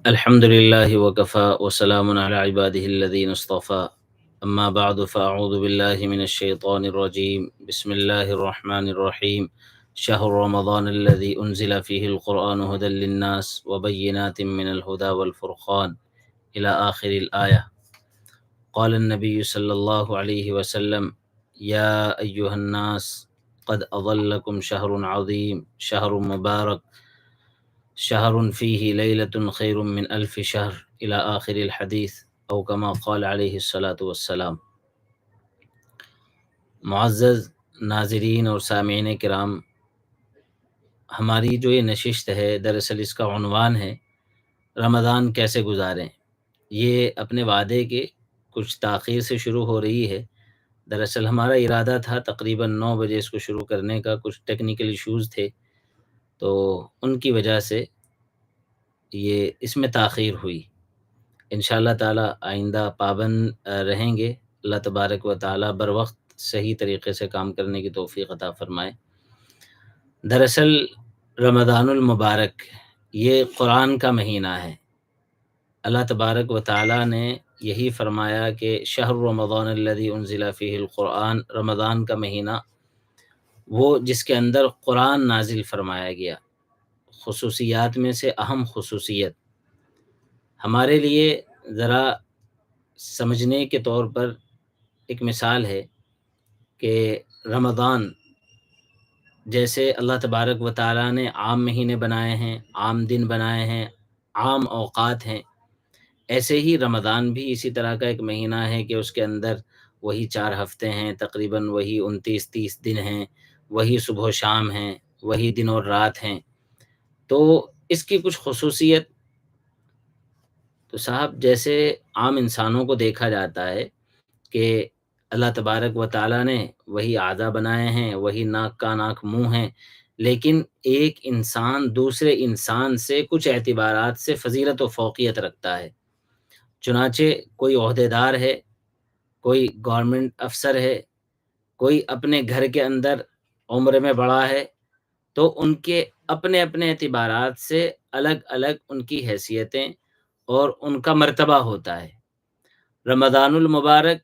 الحمد لله وكفى وسلام على عباده الذين اصطفى أما بعد فأعوذ بالله من الشيطان الرجيم بسم الله الرحمن الرحيم شهر رمضان الذي أنزل فيه القرآن هدى للناس وبينات من الهدى والفرقان إلى آخر الآية. قال النبي صلى الله عليه وسلم يا أيها الناس قد أضلكم شهر عظيم شهر مبارك شهر فيه ليلة خير من ألف شهر إلى آخر الحديث أو كما قال عليه الصلاة والسلام. معزز ناظرین اور سامعین کرام، ہماری جو یہ نشست ہے دراصل اس کا عنوان ہے رمضان کیسے گزاریں. یہ اپنے وعدے کے کچھ تاخیر سے شروع ہو رہی ہے. دراصل ہمارا ارادہ تھا تقریباً 9 بجے اس کو شروع کرنے کا، کچھ ٹیکنیکل ایشوز تھے تو ان کی وجہ سے یہ اس میں تاخیر ہوئی. انشاءاللہ تعالی آئندہ پابند رہیں گے. اللہ تبارک و تعالی بر وقت صحیح طریقے سے کام کرنے کی توفیق عطا فرمائے. دراصل رمضان المبارک یہ قرآن کا مہینہ ہے. اللہ تبارک و تعالی نے یہی فرمایا کہ شہر رمضان الذی انزل فیہ القرآن، رمضان کا مہینہ وہ جس کے اندر قرآن نازل فرمایا گیا. خصوصیات میں سے اہم خصوصیت ہمارے لیے ذرا سمجھنے کے طور پر ایک مثال ہے کہ رمضان جیسے اللہ تبارک و تعالیٰ نے عام مہینے بنائے ہیں، عام دن بنائے ہیں، عام اوقات ہیں، ایسے ہی رمضان بھی اسی طرح کا ایک مہینہ ہے کہ اس کے اندر وہی 4 ہفتے ہیں، تقریباً وہی 29-30 دن ہیں، وہی صبح و شام ہیں، وہی دن اور رات ہیں. تو اس کی کچھ خصوصیت تو صاحب جیسے عام انسانوں کو دیکھا جاتا ہے کہ اللہ تبارک و تعالیٰ نے وہی اعضاء بنائے ہیں، وہی ناک کا ناک منہ ہیں، لیکن ایک انسان دوسرے انسان سے کچھ اعتبارات سے فضیلت و فوقیت رکھتا ہے. چنانچہ کوئی عہدیدار ہے، کوئی گورنمنٹ افسر ہے، کوئی اپنے گھر کے اندر عمر میں بڑا ہے، تو ان کے اپنے اپنے اعتبارات سے الگ الگ ان کی حیثیتیں اور ان کا مرتبہ ہوتا ہے. رمضان المبارک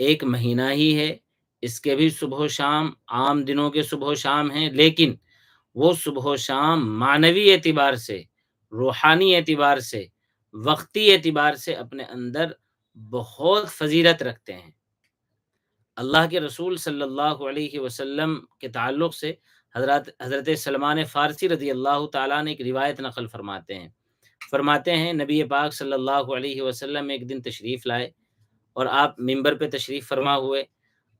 ایک مہینہ ہی ہے، اس کے بھی صبح و شام عام دنوں کے صبح و شام ہیں، لیکن وہ صبح و شام معنوی اعتبار سے، روحانی اعتبار سے، وقتی اعتبار سے اپنے اندر بہت فضیلت رکھتے ہیں. اللہ کے رسول صلی اللہ علیہ وسلم کے تعلق سے حضرت سلمان فارسی رضی اللہ تعالیٰ نے ایک روایت نقل فرماتے ہیں نبی پاک صلی اللہ علیہ وسلم ایک دن تشریف لائے اور آپ منبر پہ تشریف فرما ہوئے.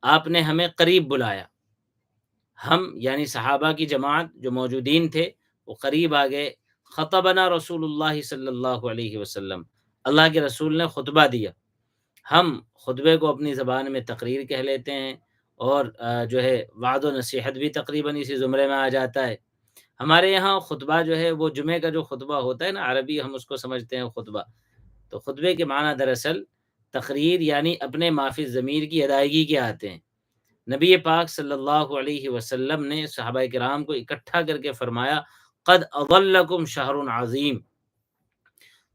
آپ نے ہمیں قریب بلایا. ہم یعنی صحابہ کی جماعت جو موجودین تھے وہ قریب آ گئے. خطبنا رسول اللہ صلی اللہ علیہ وسلم، اللہ کے رسول نے خطبہ دیا. ہم خطبے کو اپنی زبان میں تقریر کہہ لیتے ہیں اور جو ہے وعد و نصیحت بھی تقریباً اسی زمرے میں آ جاتا ہے. ہمارے یہاں خطبہ جو ہے وہ جمعے کا جو خطبہ ہوتا ہے نا، عربی ہم اس کو سمجھتے ہیں خطبہ، تو خطبے کے معنی دراصل تقریر یعنی اپنے معافی ضمیر کی ادائیگی کے آتے ہیں. نبی پاک صلی اللہ علیہ وسلم نے صحابہ کرام کو اکٹھا کر کے فرمایا قد اضلکم شہر عظیم،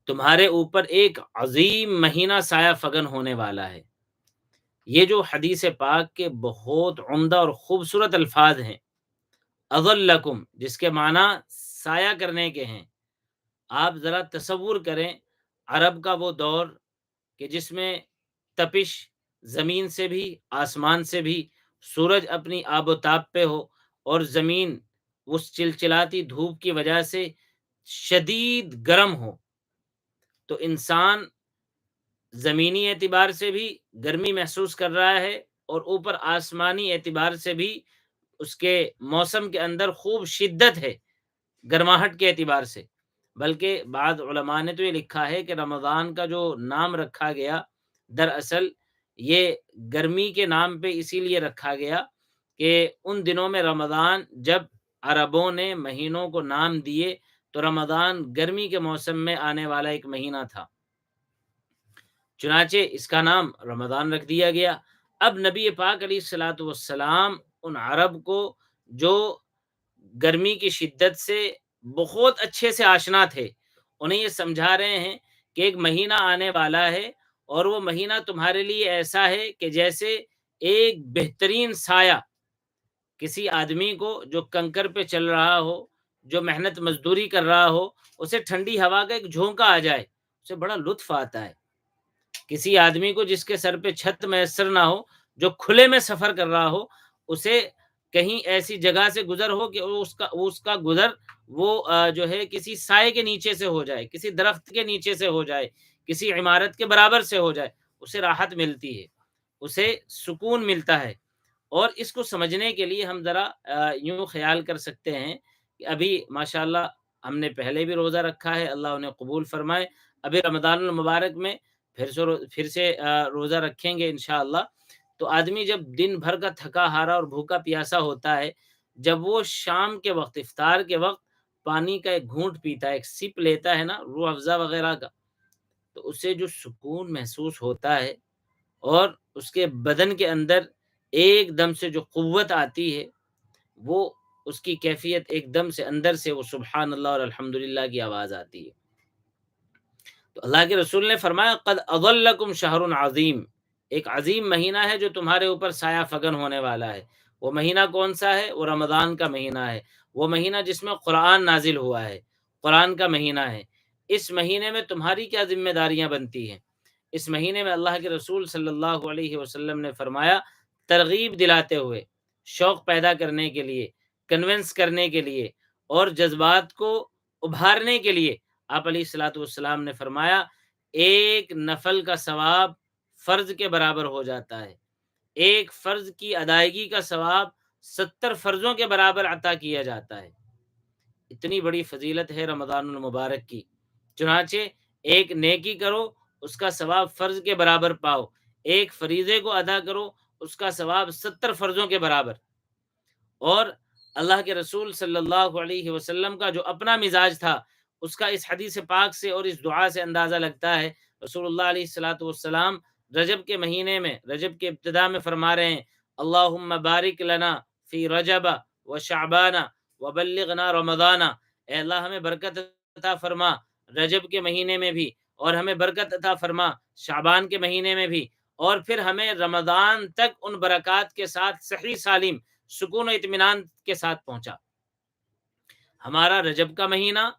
تمہارے اوپر ایک عظیم مہینہ سایہ فگن ہونے والا ہے. یہ جو حدیث پاک کے بہت عمدہ اور خوبصورت الفاظ ہیں، اضلکم جس کے معنی سایہ کرنے کے ہیں. آپ ذرا تصور کریں عرب کا وہ دور کہ جس میں تپش زمین سے بھی آسمان سے بھی، سورج اپنی آب و تاب پہ ہو اور زمین اس چلچلاتی دھوپ کی وجہ سے شدید گرم ہو، تو انسان زمینی اعتبار سے بھی گرمی محسوس کر رہا ہے اور اوپر آسمانی اعتبار سے بھی اس کے موسم کے اندر خوب شدت ہے گرماہٹ کے اعتبار سے. بلکہ بعض علماء نے تو یہ لکھا ہے کہ رمضان کا جو نام رکھا گیا دراصل یہ گرمی کے نام پہ اسی لیے رکھا گیا کہ ان دنوں میں رمضان جب عربوں نے مہینوں کو نام دیے تو رمضان گرمی کے موسم میں آنے والا ایک مہینہ تھا، چنانچہ اس کا نام رمضان رکھ دیا گیا. اب نبی پاک علیہ الصلاۃ والسلام ان عرب کو جو گرمی کی شدت سے بہت اچھے سے آشنا تھے، انہیں یہ سمجھا رہے ہیں کہ ایک مہینہ آنے والا ہے، اور وہ مہینہ تمہارے لیے ایسا ہے کہ جیسے ایک بہترین سایہ کسی آدمی کو جو کنکر پہ چل رہا ہو، جو محنت مزدوری کر رہا ہو، اسے ٹھنڈی ہوا کا ایک جھونکا آ جائے، اسے بڑا لطف آتا ہے۔ کسی آدمی کو جس کے سر پہ چھت میسر نہ ہو، جو کھلے میں سفر کر رہا ہو، اسے کہیں ایسی جگہ سے گزر ہو کہ اس کا گزر وہ جو ہے کسی سائے کے نیچے سے ہو جائے، کسی درخت کے نیچے سے ہو جائے، کسی عمارت کے برابر سے ہو جائے، اسے راحت ملتی ہے، اسے سکون ملتا ہے۔ اور اس کو سمجھنے کے لیے ہم ذرا یوں خیال کر سکتے ہیں کہ ابھی ماشاءاللہ ہم نے پہلے بھی روزہ رکھا ہے، اللہ انہیں قبول فرمائے۔ ابھی رمضان المبارک میں پھر سے روزہ رکھیں گے انشاءاللہ۔ تو آدمی جب دن بھر کا تھکا ہارا اور بھوکا پیاسا ہوتا ہے، جب وہ شام کے وقت، افطار کے وقت پانی کا ایک گھونٹ پیتا ہے، ایک سپ لیتا ہے نا روح افزا وغیرہ کا، تو اسے جو سکون محسوس ہوتا ہے، اور اس کے بدن کے اندر ایک دم سے جو قوت آتی ہے، وہ اس کی کیفیت ایک دم سے اندر سے وہ سبحان اللہ اور الحمدللہ کی آواز آتی ہے۔ تو اللہ کے رسول نے فرمایا قد اضلکم شہر عظیم، ایک عظیم مہینہ ہے جو تمہارے اوپر سایہ فگن ہونے والا ہے۔ وہ مہینہ کون سا ہے؟ وہ رمضان کا مہینہ ہے، وہ مہینہ جس میں قرآن نازل ہوا ہے، قرآن کا مہینہ ہے۔ اس مہینے میں تمہاری کیا ذمہ داریاں بنتی ہیں؟ اس مہینے میں اللہ کے رسول صلی اللہ علیہ وسلم نے فرمایا، ترغیب دلاتے ہوئے، شوق پیدا کرنے کے لیے، کنونس کرنے کے لیے، اور جذبات کو ابھارنے کے لیے، آپ علیہ الصلوۃ والسلام نے فرمایا ایک نفل کا ثواب فرض کے برابر ہو جاتا ہے، ایک فرض کی ادائیگی کا ثواب 70 فرضوں کے برابر عطا کیا جاتا ہے۔ اتنی بڑی فضیلت ہے رمضان المبارک کی۔ چنانچہ ایک نیکی کرو، اس کا ثواب فرض کے برابر پاؤ، ایک فریضے کو ادا کرو، اس کا ثواب 70 فرضوں کے برابر۔ اور اللہ کے رسول صلی اللہ علیہ وسلم کا جو اپنا مزاج تھا، اس کا اس حدیث پاک سے اور اس دعا سے اندازہ لگتا ہے۔ رسول اللہ علیہ الصلوۃ والسلام رجب کے مہینے میں، رجب کے ابتدا میں فرما رہے ہیں، اللہم بارک لنا فی رجب و شعبان و بلغنا رمضان، اے اللہ ہمیں برکت عطا فرما رجب کے مہینے میں بھی، اور ہمیں برکت عطا فرما شعبان کے مہینے میں بھی، اور پھر ہمیں رمضان تک ان برکات کے ساتھ صحیح سالم سکون و اطمینان کے ساتھ پہنچا۔ ہمارا رجب کا مہینہ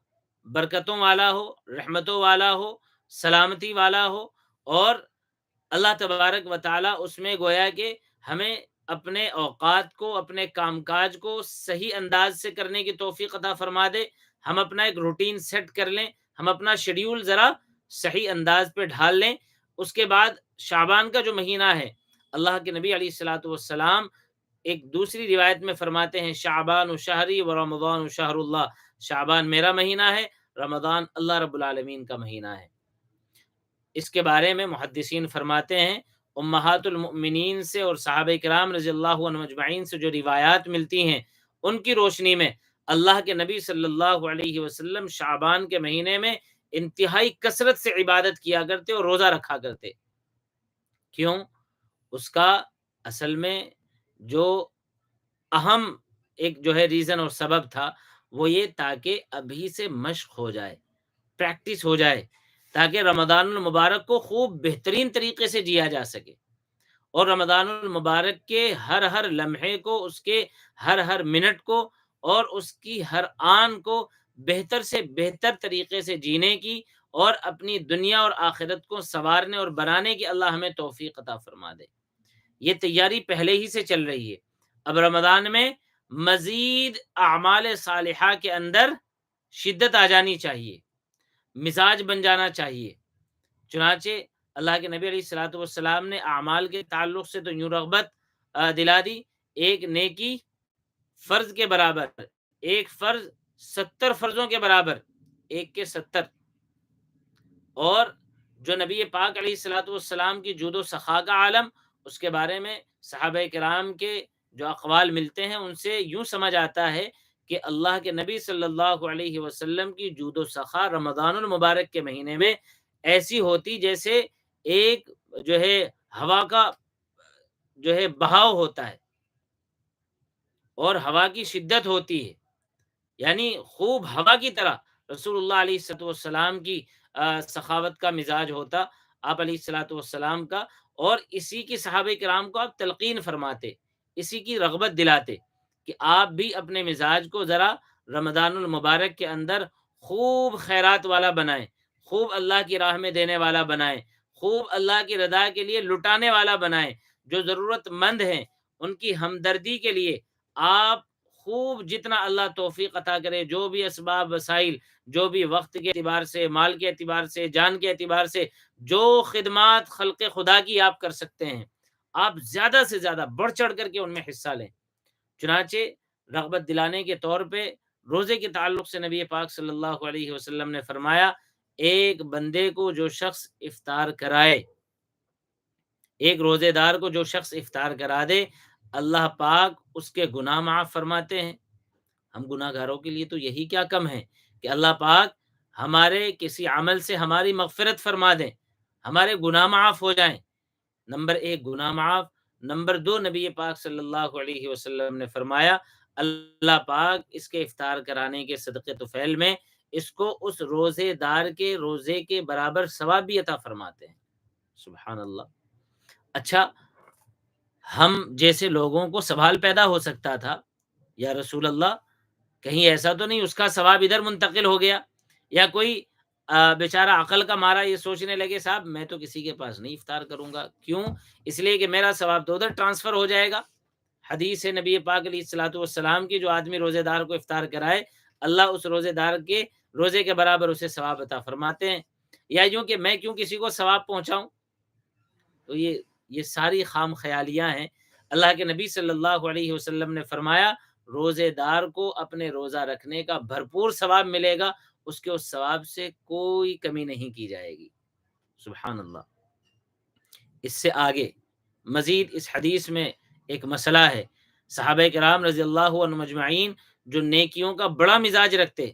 برکتوں والا ہو، رحمتوں والا ہو، سلامتی والا ہو، اور اللہ تبارک و تعالی اس میں گویا کہ ہمیں اپنے اوقات کو، اپنے کام کاج کو صحیح انداز سے کرنے کی توفیق عطا فرما دے، ہم اپنا ایک روٹین سیٹ کر لیں، ہم اپنا شیڈیول ذرا صحیح انداز پہ ڈھال لیں۔ اس کے بعد شعبان کا جو مہینہ ہے، اللہ کے نبی علیہ الصلوۃ والسلام ایک دوسری روایت میں فرماتے ہیں، شعبان شہری و رمضان شہر اللہ، شعبان میرا مہینہ ہے، رمضان اللہ رب العالمین کا مہینہ ہے۔ اس کے بارے میں محدثین فرماتے ہیں، امہات المؤمنین سے اور صحابہ کرام رضی اللہ عنہ اجمعین سے جو روایات ملتی ہیں، ان کی روشنی میں اللہ کے نبی صلی اللہ علیہ وسلم شعبان کے مہینے میں انتہائی کثرت سے عبادت کیا کرتے اور روزہ رکھا کرتے۔ کیوں؟ اس کا اصل میں جو اہم ایک جو ہے ریزن اور سبب تھا، وہ یہ تاکہ ابھی سے مشق ہو جائے، پریکٹس ہو جائے، تاکہ رمضان المبارک کو خوب بہترین طریقے سے جیا جا سکے، اور رمضان المبارک کے ہر ہر لمحے کو، اس کے ہر ہر منٹ کو، اور اس کی ہر آن کو بہتر سے بہتر طریقے سے جینے کی، اور اپنی دنیا اور آخرت کو سنوارنے اور بنانے کی اللہ ہمیں توفیق عطا فرما دے۔ یہ تیاری پہلے ہی سے چل رہی ہے۔ اب رمضان میں مزید اعمال صالحہ کے اندر شدت آ جانی چاہیے، مزاج بن جانا چاہیے۔ چنانچہ اللہ کے نبی علیہ الصلوۃ والسلام نے اعمال کے تعلق سے تو یوں رغبت دلا دی، ایک نیکی فرض کے برابر، ایک فرض 70 فرضوں کے برابر، ایک کے 70۔ اور جو نبی پاک علیہ الصلوۃ والسلام کی جود و سخا کا عالم، اس کے بارے میں صحابہ کرام کے جو اقوال ملتے ہیں، ان سے یوں سمجھ آتا ہے کہ اللہ کے نبی صلی اللہ علیہ وسلم کی جود و سخا رمضان المبارک کے مہینے میں ایسی ہوتی جیسے ایک جو ہے ہوا کا جو ہے بہاؤ ہوتا ہے، اور ہوا کی شدت ہوتی ہے، یعنی خوب ہوا کی طرح رسول اللہ علیہ الصلوۃ والسلام کی سخاوت کا مزاج ہوتا، آپ علیہ الصلوۃ والسلام کا، اور اسی کی صحابہ کرام کو آپ تلقین فرماتے، اسی کی رغبت دلاتے کہ آپ بھی اپنے مزاج کو ذرا رمضان المبارک کے اندر خوب خیرات والا بنائیں، خوب اللہ کی راہ میں دینے والا بنائیں، خوب اللہ کی رضا کے لیے لٹانے والا بنائیں، جو ضرورت مند ہیں ان کی ہمدردی کے لیے آپ خوب جتنا اللہ توفیق عطا کرے، جو بھی اسباب وسائل، جو بھی وقت کے اعتبار سے، مال کے اعتبار سے، جان کے اعتبار سے، جو خدمات خلق خدا کی آپ کر سکتے ہیں، آپ زیادہ سے زیادہ بڑھ چڑھ کر کے ان میں حصہ لیں۔ چنانچہ رغبت دلانے کے طور پہ روزے کے تعلق سے نبی پاک صلی اللہ علیہ وسلم نے فرمایا، ایک بندے کو جو شخص افطار کرائے، ایک روزے دار کو جو شخص افطار کرا دے، اللہ پاک اس کے گناہ معاف فرماتے ہیں۔ ہم گناہ گاروں کے لیے تو یہی کیا کم ہے کہ اللہ پاک ہمارے کسی عمل سے ہماری مغفرت فرما دیں، ہمارے گناہ معاف ہو جائیں۔ نمبر ایک گناہ معاف، نمبر دو نبی پاک صلی اللہ علیہ وسلم نے فرمایا، اللہ پاک اس کے افطار کرانے کے صدقے طفیل میں اس کو اس روزے دار کے روزے کے برابر ثواب بھی عطا فرماتے ہیں۔ سبحان اللہ۔ اچھا، ہم جیسے لوگوں کو سوال پیدا ہو سکتا تھا، یا رسول اللہ کہیں ایسا تو نہیں اس کا ثواب ادھر منتقل ہو گیا، یا کوئی بیچارہ عقل کا مارا یہ سوچنے لگے صاحب میں تو کسی کے پاس نہیں افطار کروں گا، کیوں؟ اس لیے کہ میرا ثواب تو ادھر ٹرانسفر ہو جائے گا۔ حدیث ہے نبی پاک علیہ الصلوۃ والسلام کی، جو آدمی روزے دار کو افطار کرائے، اللہ اس روزے دار کے روزے کے برابر اسے ثواب عطا فرماتے ہیں۔ یا یوں کہ میں کیوں کسی کو ثواب پہنچاؤں؟ تو یہ ساری خام خیالیاں ہیں۔ اللہ کے نبی صلی اللہ علیہ وسلم نے فرمایا، روزے دار کو اپنے روزہ رکھنے کا بھرپور ثواب ملے گا، اس کے اس ثواب سے کوئی کمی نہیں کی جائے گی۔ سبحان اللہ۔ اس سے آگے مزید اس حدیث میں ایک مسئلہ ہے، صحابہ کرام رضی اللہ عنہم اجمعین جو نیکیوں کا بڑا مزاج رکھتے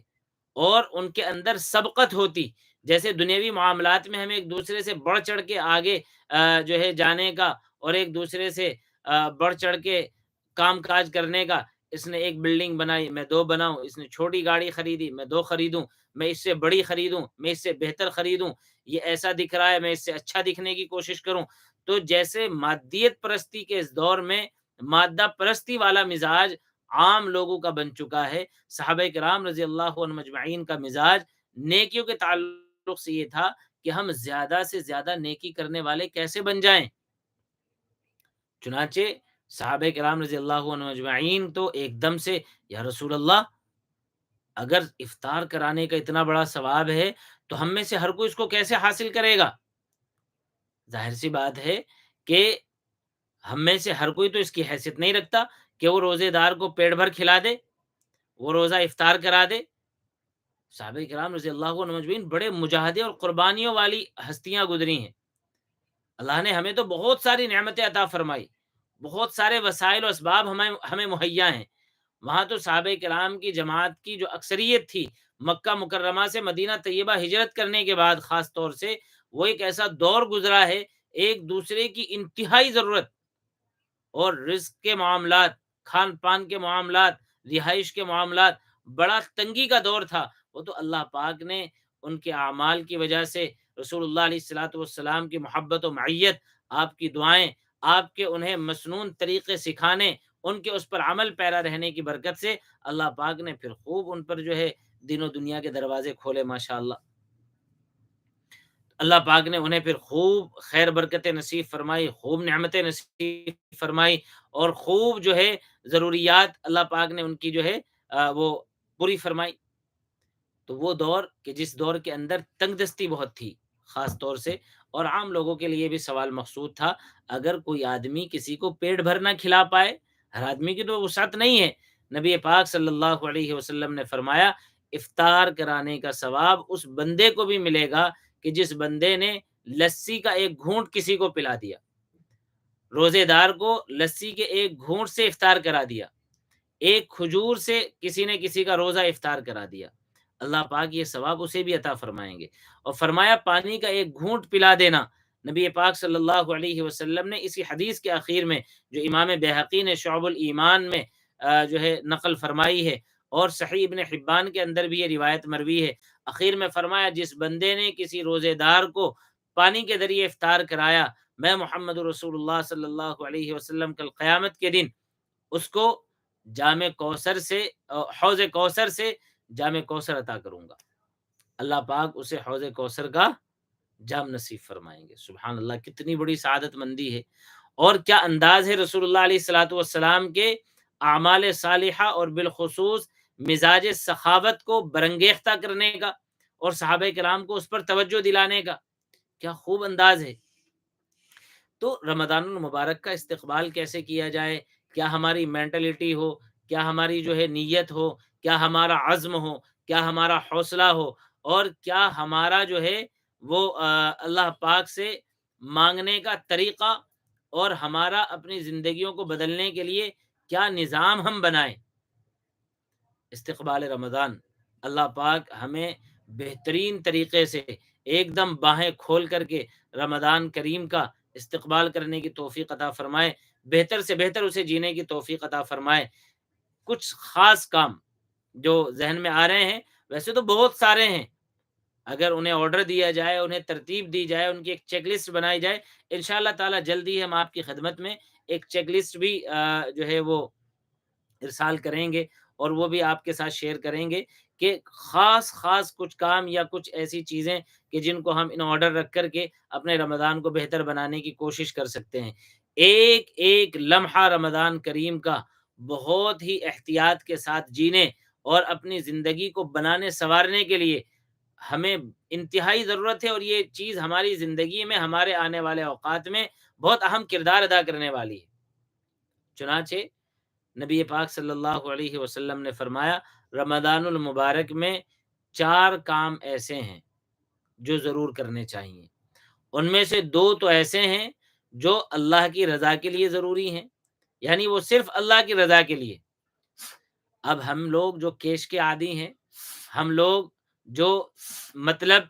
اور ان کے اندر سبقت ہوتی، جیسے دنیاوی معاملات میں ہمیں ایک دوسرے سے بڑھ چڑھ کے آگے جو ہے جانے کا، اور ایک دوسرے سے بڑھ چڑھ کے کام کاج کرنے کا، اس نے ایک بلڈنگ بنائی میں دو بناؤں، اس نے چھوٹی گاڑی خریدی میں دو خریدوں، میں اس سے بڑی خریدوں، میں اس سے بہتر خریدوں، یہ ایسا دکھ رہا ہے میں اس سے اچھا دکھنے کی کوشش کروں۔ تو جیسے مادیت پرستی کے اس دور میں مادہ پرستی والا مزاج عام لوگوں کا بن چکا ہے، صحابہ کرام رضی اللہ عنہم اجمعین کا مزاج نیکیوں کے تعلق سے یہ تھا کہ ہم زیادہ سے زیادہ نیکی کرنے والے کیسے بن جائیں۔ چنانچہ صحابہ کرام رضی اللہ عنہم اجمعین تو ایک دم سے، یا رسول اللہ اگر افطار کرانے کا اتنا بڑا ثواب ہے تو ہم میں سے ہر کوئی اس کو کیسے حاصل کرے گا؟ ظاہر سی بات ہے کہ ہم میں سے ہر کوئی تو اس کی حیثیت نہیں رکھتا کہ وہ روزے دار کو پیٹ بھر کھلا دے، وہ روزہ افطار کرا دے۔ صحابہ کرام رضی اللہ عنہم اجمعین بڑے مجاہدے اور قربانیوں والی ہستیاں گزری ہیں۔ اللہ نے ہمیں تو بہت ساری نعمتیں عطا فرمائی، بہت سارے وسائل و اسباب ہمیں مہیا ہیں۔ وہاں تو صحابہ کرام کی جماعت کی جو اکثریت تھی، مکہ مکرمہ سے مدینہ طیبہ ہجرت کرنے کے بعد خاص طور سے وہ ایک ایسا دور گزرا ہے، ایک دوسرے کی انتہائی ضرورت، اور رزق کے معاملات، کھان پان کے معاملات، رہائش کے معاملات، بڑا تنگی کا دور تھا۔ وہ تو اللہ پاک نے ان کے اعمال کی وجہ سے، رسول اللہ علیہ الصلوۃ والسلام کی محبت و معیت، آپ کی دعائیں، آپ کے انہیں مسنون طریقے سکھانے، ان کے اس پر عمل پیرا رہنے کی برکت سے اللہ پاک نے پھر خوب ان پر جو ہے دین و دنیا کے دروازے کھولے، ماشاءاللہ۔ اللہ پاک نے انہیں پھر خوب خیر برکتیں نصیب فرمائی، خوب نعمتیں نصیب فرمائی، اور خوب جو ہے ضروریات اللہ پاک نے ان کی جو ہے وہ پوری فرمائی۔ تو وہ دور کہ جس دور کے اندر تنگ دستی بہت تھی خاص طور سے، اور عام لوگوں کے لیے بھی سوال مقصود تھا، اگر کوئی آدمی کسی کو پیٹ بھر نہ کھلا پائے، ہر آدمی کی تو وسعت نہیں ہے، نبی پاک صلی اللہ علیہ وسلم نے فرمایا افطار کرانے کا ثواب اس بندے کو بھی ملے گا کہ جس بندے نے لسی کا ایک گھونٹ کسی کو پلا دیا، روزے دار کو لسی کے ایک گھونٹ سے افطار کرا دیا، ایک کھجور سے کسی نے کسی کا روزہ افطار کرا دیا، اللہ پاک یہ ثواب اسے بھی عطا فرمائیں گے۔ اور فرمایا پانی کا ایک گھونٹ پلا دینا، نبی پاک صلی اللہ علیہ وسلم نے اسی حدیث کے اخیر میں جو امام بہقی نے شعب الایمان میں جو ہے نقل فرمائی ہے، اور صحیح ابن حبان کے اندر بھی یہ روایت مروی ہے۔ اخیر میں فرمایا جس بندے نے کسی روزے دار کو پانی کے ذریعے افطار کرایا، میں محمد رسول اللہ صلی اللہ علیہ وسلم کل قیامت کے دن اس کو جام کوثر سے حوض کوثر سے جام کوثر عطا کروں گا۔ اللہ پاک اسے حوض کوثر کا جام نصیب فرمائیں گے۔ سبحان اللہ، کتنی بڑی سعادت مندی ہے، اور کیا انداز ہے رسول اللہ علیہ الصلوۃ والسلام کے اعمال صالحہ اور بالخصوص مزاج سخاوت کو برانگیختہ کرنے کا اور صحابہ کرام کو اس پر توجہ دلانے کا، کیا خوب انداز ہے۔ تو رمضان المبارک کا استقبال کیسے کیا جائے؟ کیا ہماری مینٹلٹی ہو، کیا ہماری جو ہے نیت ہو، کیا ہمارا عزم ہو، کیا ہمارا حوصلہ ہو، اور کیا ہمارا جو ہے وہ اللہ پاک سے مانگنے کا طریقہ، اور ہمارا اپنی زندگیوں کو بدلنے کے لیے کیا نظام ہم بنائیں۔ استقبال رمضان، اللہ پاک ہمیں بہترین طریقے سے ایک دم باہیں کھول کر کے رمضان کریم کا استقبال کرنے کی توفیق عطا فرمائے، بہتر سے بہتر اسے جینے کی توفیق عطا فرمائے۔ کچھ خاص کام جو ذہن میں آ رہے ہیں، ویسے تو بہت سارے ہیں، اگر انہیں آرڈر دیا جائے، انہیں ترتیب دی جائے، ان کی ایک چیک لسٹ بنائی جائے، انشاءاللہ تعالی جلدی ہم آپ کی خدمت میں ایک چیک لسٹ بھی جو ہے وہ ارسال کریں گے، اور وہ بھی آپ کے ساتھ شیئر کریں گے کہ خاص خاص کچھ کام یا کچھ ایسی چیزیں کہ جن کو ہم ان آرڈر رکھ کر کے اپنے رمضان کو بہتر بنانے کی کوشش کر سکتے ہیں۔ ایک ایک لمحہ رمضان کریم کا بہت ہی احتیاط کے ساتھ جینے اور اپنی زندگی کو بنانے سنوارنے کے لیے ہمیں انتہائی ضرورت ہے، اور یہ چیز ہماری زندگی میں ہمارے آنے والے اوقات میں بہت اہم کردار ادا کرنے والی ہے۔ چنانچہ نبی پاک صلی اللہ علیہ وسلم نے فرمایا، رمضان المبارک میں 4 کام ایسے ہیں جو ضرور کرنے چاہیے۔ ان میں سے 2 تو ایسے ہیں جو اللہ کی رضا کے لیے ضروری ہیں، یعنی وہ صرف اللہ کی رضا کے لیے۔ اب ہم لوگ جو کیش کے عادی ہیں، ہم لوگ جو مطلب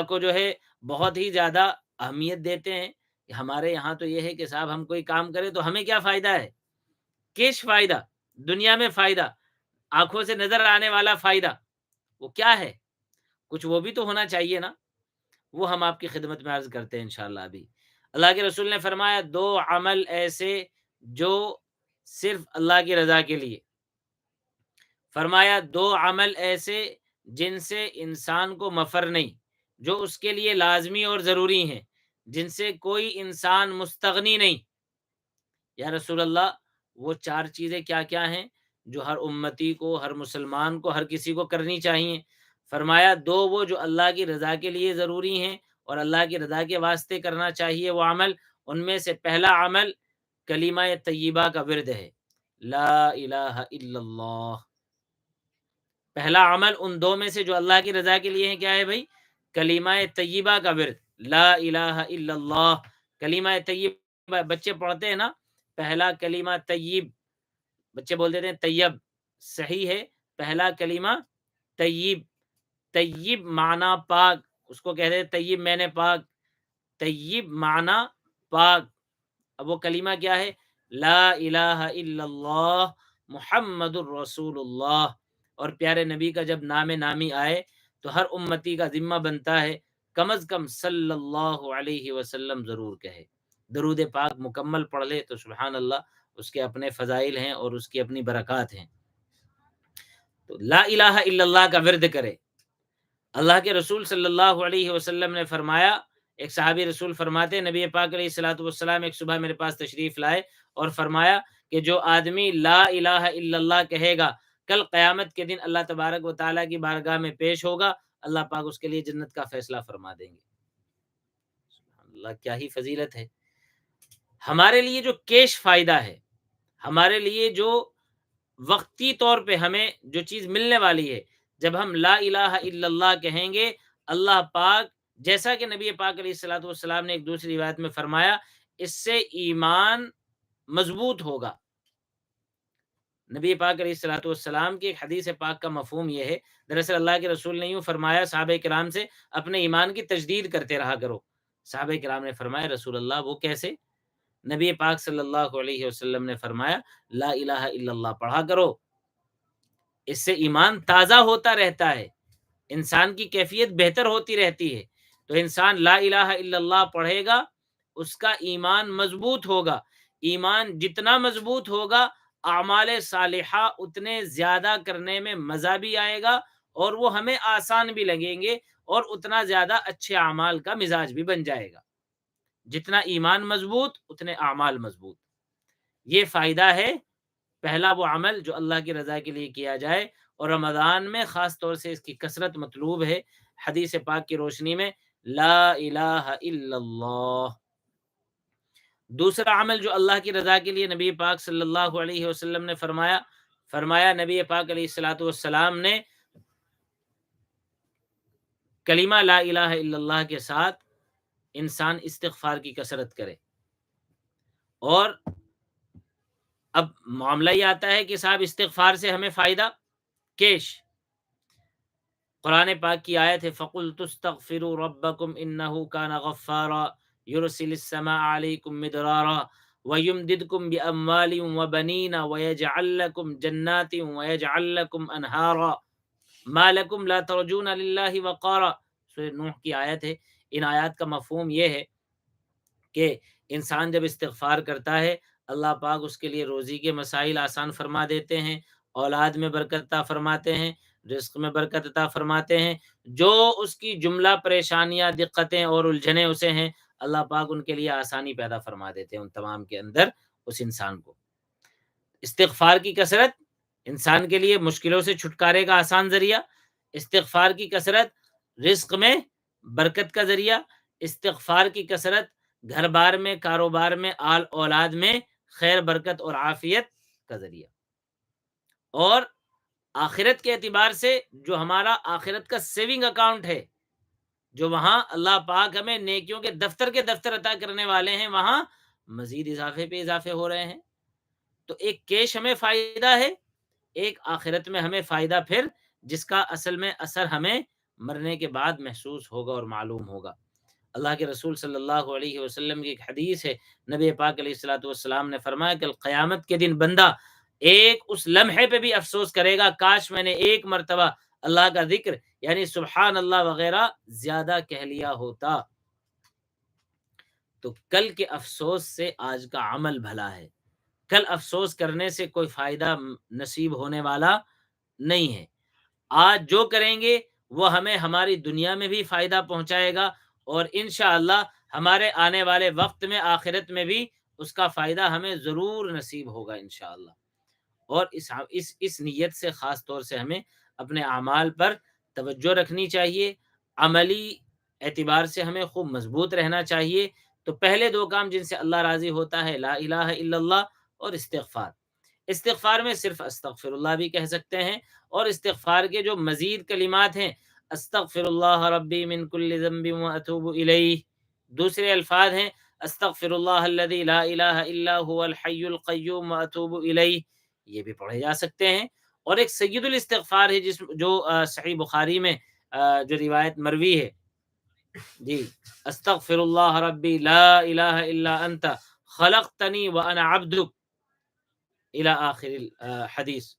کو جو ہے بہت ہی زیادہ اہمیت دیتے ہیں، کہ ہمارے یہاں تو یہ ہے کہ صاحب ہم کوئی کام کریں تو ہمیں کیا فائدہ ہے؟ کیش فائدہ، دنیا میں فائدہ، آنکھوں سے نظر آنے والا فائدہ، وہ کیا ہے؟ کچھ وہ بھی تو ہونا چاہیے نا۔ وہ ہم آپ کی خدمت میں عرض کرتے ہیں انشاءاللہ ابھی۔ اللہ کے رسول نے فرمایا 2 عمل ایسے جو صرف اللہ کی رضا کے لیے، فرمایا 2 عمل ایسے جن سے انسان کو مفر نہیں، جو اس کے لیے لازمی اور ضروری ہیں، جن سے کوئی انسان مستغنی نہیں۔ یا رسول اللہ، وہ 4 چیزیں کیا کیا ہیں جو ہر امتی کو، ہر مسلمان کو، ہر کسی کو کرنی چاہیے؟ فرمایا 2 وہ جو اللہ کی رضا کے لیے ضروری ہیں اور اللہ کی رضا کے واسطے کرنا چاہیے وہ عمل، ان میں سے پہلا عمل کلمہ طیبہ کا ورد ہے، لا الہ الا اللہ۔ پہلا عمل ان 2 میں سے جو اللہ کی رضا کے لیے ہے کیا ہے بھائی؟ کلمہ طیبہ کا ورد، لا الہ الا اللہ۔ کلمہ طیبہ بچے پڑھتے ہیں نا، پہلا کلمہ طیب، بچے بول دیتے ہیں طیب، صحیح ہے پہلا کلمہ طیب۔ طیب معنی پاک، اس کو کہتے ہیں طیب میں نے پاک، طیب معنی پاک۔ اب وہ کلمہ کیا ہے؟ لا الہ الا اللہ محمد الرسول اللہ۔ اور پیارے نبی کا جب نام نامی آئے تو ہر امتی کا ذمہ بنتا ہے کم از کم صلی اللہ علیہ وسلم ضرور کہے، درود پاک مکمل پڑھ لے تو سبحان اللہ، اس کے اپنے فضائل ہیں اور اس کی اپنی برکات ہیں۔ تو لا الہ الا اللہ کا ورد کرے۔ اللہ کے رسول صلی اللہ علیہ وسلم نے فرمایا، ایک صحابی رسول فرماتے ہیں نبی پاک علیہ الصلوۃ والسلام ایک صبح میرے پاس تشریف لائے اور فرمایا کہ جو آدمی لا الہ الا اللہ کہے گا، کل قیامت کے دن اللہ تبارک و تعالیٰ کی بارگاہ میں پیش ہوگا، اللہ پاک اس کے لیے جنت کا فیصلہ فرما دیں گے۔ سبحان اللہ، کیا ہی فضیلت ہے۔ ہمارے لیے جو کیش فائدہ ہے، ہمارے لیے جو وقتی طور پہ ہمیں جو چیز ملنے والی ہے، جب ہم لا الہ الا اللہ کہیں گے، اللہ پاک، جیسا کہ نبی پاک علیہ الصلوۃ والسلام نے ایک دوسری روایت میں فرمایا، اس سے ایمان مضبوط ہوگا۔ نبی پاک علیہ الصلوۃ والسلام کی ایک حدیث پاک کا مفہوم یہ ہے، دراصل اللہ کے رسول نے یوں فرمایا صحابہ کرام سے، اپنے ایمان کی تجدید کرتے رہا کرو۔ صحابہ کرام نے فرمایا رسول اللہ وہ کیسے؟ نبی پاک صلی اللہ علیہ وسلم نے فرمایا لا الہ الا اللہ پڑھا کرو، اس سے ایمان تازہ ہوتا رہتا ہے، انسان کی کیفیت بہتر ہوتی رہتی ہے۔ تو انسان لا الہ الا اللہ پڑھے گا، اس کا ایمان مضبوط ہوگا، ایمان جتنا مضبوط ہوگا اعمال صالحہ اتنے زیادہ کرنے میں مزہ بھی آئے گا اور وہ ہمیں آسان بھی لگیں گے، اور اتنا زیادہ اچھے اعمال کا مزاج بھی بن جائے گا۔ جتنا ایمان مضبوط اتنے اعمال مضبوط۔ یہ فائدہ ہے پہلا وہ عمل جو اللہ کی رضا کے لیے کیا جائے، اور رمضان میں خاص طور سے اس کی کثرت مطلوب ہے، حدیث پاک کی روشنی میں لا الہ الا اللہ۔ دوسرا عمل جو اللہ کی رضا کے لیے نبی پاک صلی اللہ علیہ وسلم نے فرمایا نبی پاک علیہ الصلوۃ والسلام نے کلمہ لا الہ الا اللہ کے ساتھ انسان استغفار کی کثرت کرے۔ اور اب معاملہ یہ آتا ہے کہ صاحب استغفار سے ہمیں فائدہ کیش، قرآن پاک کی آیت ہے فَقُلْتُ اسْتَغْفِرُوا رَبَّكُمْ إِنَّهُ كَانَ غَفَّارًا يُرْسِلِ السَّمَاءَ عَلَيْكُمْ مِدْرَارًا وَيُمْدِدْكُمْ بِأَمْوَالٍ وَبَنِينَ وَيَجْعَلْ لَكُمْ جَنَّاتٍ وَيَجْعَلْ لَكُمْ أَنْهَارًا مَا لَكُمْ لَا تَرْجُونَ لِلَّهِ وَقَارًا۔ سورہ نوح کی آیت ہے۔ ان آیات کا مفہوم یہ ہے کہ انسان جب استغفار کرتا ہے اللہ پاک اس کے لیے روزی کے مسائل آسان فرما دیتے ہیں، اولاد میں برکت عطا فرماتے ہیں، رزق میں برکت عطا فرماتے ہیں، جو اس کی جملہ پریشانیاں دقتیں اور الجھنیں اسے ہیں اللہ پاک ان کے لیے آسانی پیدا فرما دیتے ہیں ان تمام کے اندر اس انسان کو۔ استغفار کی کثرت انسان کے لیے مشکلوں سے چھٹکارے کا آسان ذریعہ، استغفار کی کثرت رزق میں برکت کا ذریعہ، استغفار کی کثرت گھر بار میں، کاروبار میں، آل اولاد میں خیر برکت اور عافیت کا ذریعہ۔ اور آخرت کے اعتبار سے جو ہمارا آخرت کا سیونگ اکاؤنٹ ہے، جو وہاں اللہ پاک ہمیں نیکیوں کے دفتر عطا کرنے والے ہیں، وہاں مزید اضافے پہ اضافے ہو رہے ہیں۔ تو ایک کیش ہمیں فائدہ ہے، ایک آخرت میں ہمیں فائدہ پھر جس کا اصل میں اثر ہمیں مرنے کے بعد محسوس ہوگا اور معلوم ہوگا۔ اللہ کے رسول صلی اللہ علیہ وسلم کی ایک حدیث ہے، نبی پاک علیہ الصلوۃ والسلام نے فرمایا کہ قیامت کے دن بندہ ایک اس لمحے پہ بھی افسوس کرے گا کاش میں نے ایک مرتبہ اللہ کا ذکر یعنی سبحان اللہ وغیرہ زیادہ کہہ لیا ہوتا۔ تو کل کے افسوس سے آج کا عمل بھلا ہے، کل افسوس کرنے سے کوئی فائدہ نصیب ہونے والا نہیں ہے۔ آج جو کریں گے وہ ہمیں ہماری دنیا میں بھی فائدہ پہنچائے گا، اور انشاءاللہ ہمارے آنے والے وقت میں آخرت میں بھی اس کا فائدہ ہمیں ضرور نصیب ہوگا انشاءاللہ۔ اور اس نیت سے خاص طور سے ہمیں اپنے اعمال پر توجہ رکھنی چاہیے، عملی اعتبار سے ہمیں خوب مضبوط رہنا چاہیے۔ تو پہلے دو کام جن سے اللہ راضی ہوتا ہے لا الہ الا اللہ اور استغفار۔ استغفار میں صرف استغفر اللہ بھی کہہ سکتے ہیں، اور استغفار کے جو مزید کلمات ہیں استغفر اللہ ربی من کل ذنب واتوب الیہ، دوسرے الفاظ ہیں استغفر اللہ الذی لا الہ الا هو الحی القیوم واتوب الیہ، یہ بھی پڑھے جا سکتے ہیں۔ اور ایک سید الاستغفار ہے جو صحیح بخاری میں جو روایت مروی ہے، جی استغفر اللہ ربی لا الہ الا انت خلقتنی وانا عبدک الی آخر الحدیث۔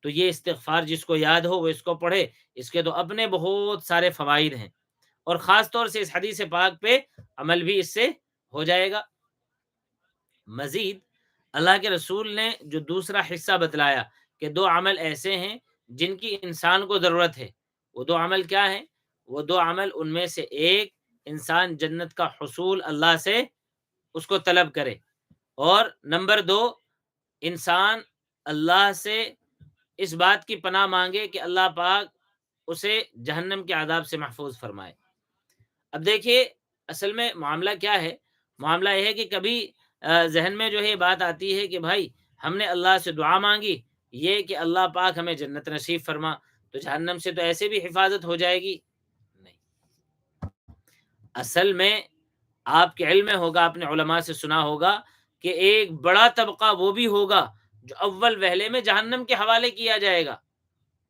تو یہ استغفار جس کو یاد ہو وہ اس کو پڑھے، اس کے تو اپنے بہت سارے فوائد ہیں، اور خاص طور سے اس حدیث پاک پہ عمل بھی اس سے ہو جائے گا۔ مزید اللہ کے رسول نے جو دوسرا حصہ بتلایا کہ دو عمل ایسے ہیں جن کی انسان کو ضرورت ہے، وہ دو عمل کیا ہیں؟ وہ دو عمل ان میں سے ایک انسان جنت کا حصول اللہ سے اس کو طلب کرے، اور نمبر دو انسان اللہ سے اس بات کی پناہ مانگے کہ اللہ پاک اسے جہنم کے عذاب سے محفوظ فرمائے۔ اب دیکھیے اصل میں معاملہ کیا ہے، معاملہ یہ ہے کہ کبھی ذہن میں جو ہے بات آتی ہے کہ بھائی ہم نے اللہ سے دعا مانگی یہ کہ اللہ پاک ہمیں جنت نصیب فرما، تو جہنم سے تو ایسے بھی حفاظت ہو جائے گی؟ نہیں، اصل میں آپ کے علم میں ہوگا، آپ نے علماء سے سنا ہوگا کہ ایک بڑا طبقہ وہ بھی ہوگا جو اول وہلے میں جہنم کے حوالے کیا جائے گا،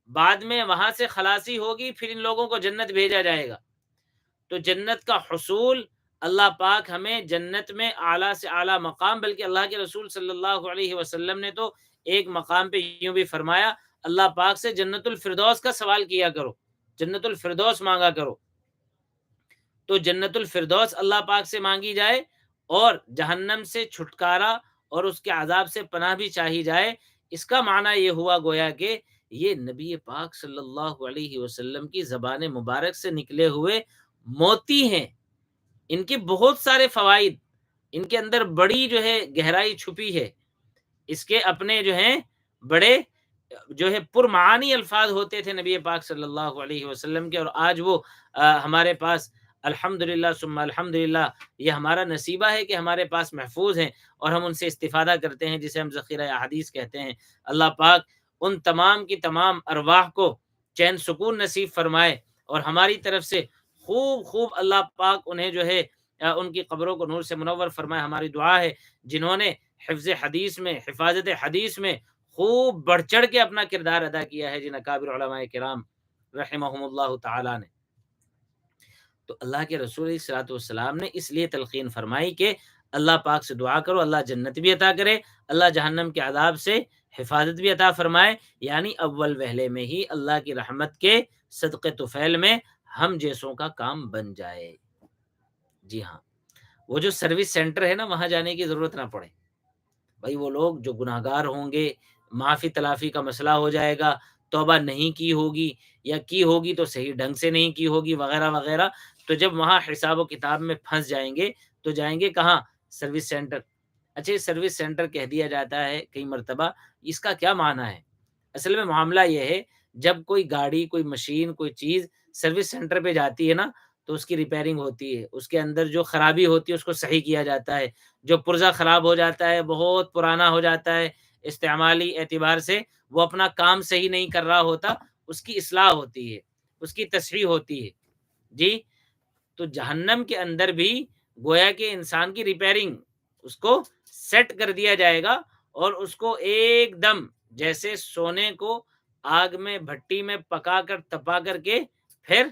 بعد میں وہاں سے خلاصی ہوگی، پھر ان لوگوں کو جنت بھیجا جائے گا۔ تو جنت کا حصول اللہ پاک ہمیں جنت میں اعلیٰ سے اعلیٰ مقام، بلکہ اللہ کے رسول صلی اللہ علیہ وسلم نے تو ایک مقام پہ یوں بھی فرمایا اللہ پاک سے جنت الفردوس کا سوال کیا کرو، جنت الفردوس مانگا کرو۔ تو جنت الفردوس اللہ پاک سے مانگی جائے اور جہنم سے چھٹکارا اور اس کے عذاب سے پناہ بھی چاہی جائے۔ اس کا معنی یہ ہوا گویا کہ یہ نبی پاک صلی اللہ علیہ وسلم کی زبان مبارک سے نکلے ہوئے موتی ہیں، ان کے بہت سارے فوائد، ان کے اندر بڑی جو ہے گہرائی چھپی ہے، اس کے اپنے جو ہیں بڑے جو ہے پرمعانی الفاظ ہوتے تھے نبی پاک صلی اللہ علیہ وسلم کے، اور آج وہ ہمارے پاس الحمدللہ ثم الحمدللہ، یہ ہمارا نصیبہ ہے کہ ہمارے پاس محفوظ ہیں اور ہم ان سے استفادہ کرتے ہیں، جسے ہم ذخیرہ احادیث کہتے ہیں۔ اللہ پاک ان تمام کی تمام ارواح کو چین سکون نصیب فرمائے اور ہماری طرف سے خوب خوب اللہ پاک انہیں جو ہے ان کی قبروں کو نور سے منور فرمائے۔ ہماری دعا ہے جنہوں نے حفظ حدیث میں، حفاظت حدیث میں خوب بڑھ چڑھ کے اپنا کردار ادا کیا ہے، جن اکابر علماء کرام رحمہم اللہ تعالی نے، تو اللہ کے رسول علیہ الصلوۃ والسلام نے اس لیے تلقین فرمائی کہ اللہ پاک سے دعا کرو، اللہ جنت بھی عطا کرے، اللہ جہنم کے عذاب سے حفاظت بھی عطا فرمائے، یعنی اول وہلے میں ہی اللہ کی رحمت کے صدقے طفیل میں ہم جیسوں کا کام بن جائے۔ جی ہاں، وہ جو سروس سینٹر ہے نا، وہاں جانے کی ضرورت نہ پڑے بھائی۔ وہ لوگ جو گناہ گار ہوں گے، معافی تلافی کا مسئلہ ہو جائے گا، توبہ نہیں کی ہوگی یا کی ہوگی تو صحیح ڈھنگ سے نہیں کی ہوگی وغیرہ وغیرہ، تو جب وہاں حساب و کتاب میں پھنس جائیں گے تو جائیں گے کہاں؟ Service centre. اچھا، یہ سروس سینٹر کہہ دیا جاتا ہے کئی مرتبہ، اس کا کیا معنی ہے؟ اصل میں معاملہ یہ ہے، جب کوئی گاڑی، کوئی مشین، کوئی چیز سروس سینٹر پہ جاتی ہے نا، تو اس کی ریپیئرنگ ہوتی ہے، اس کے اندر جو خرابی ہوتی ہے اس کو صحیح کیا جاتا ہے، جو پرزہ خراب ہو جاتا ہے، بہت پرانا ہو جاتا ہے استعمالی اعتبار سے، وہ اپنا کام صحیح نہیں کر رہا ہوتا، اس کی اصلاح ہوتی ہے، اس کی تصحیح ہوتی ہے۔ جی، تو جہنم کے اندر بھی گویا کہ انسان کی ریپیئرنگ، اس کو سیٹ کر دیا جائے گا اور اس کو ایک دم جیسے سونے کو آگ میں بھٹی میں پکا کر تپا کر کے پھر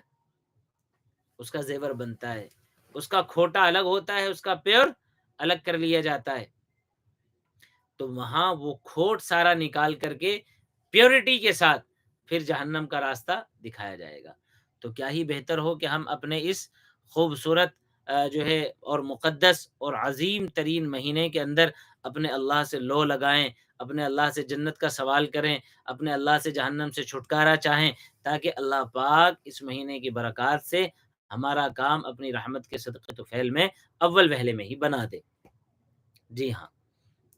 اس کا زیور بنتا ہے، اس کا کھوٹا الگ ہوتا ہے، اس کا پیور الگ کر لیا جاتا ہے، تو وہاں وہ کھوٹ سارا نکال کر کے پیورٹی کے ساتھ پھر جہنم کا راستہ دکھایا جائے گا۔ تو کیا ہی بہتر ہو کہ ہم اپنے اس خوبصورت جو ہے اور مقدس اور عظیم ترین مہینے کے اندر اپنے اللہ سے لو لگائیں، اپنے اللہ سے جنت کا سوال کریں، اپنے اللہ سے جہنم سے چھٹکارا چاہیں، تاکہ اللہ پاک اس مہینے کی برکات سے ہمارا کام اپنی رحمت کے صدقے طفیل میں اول وہلے میں ہی بنا دے۔ جی ہاں،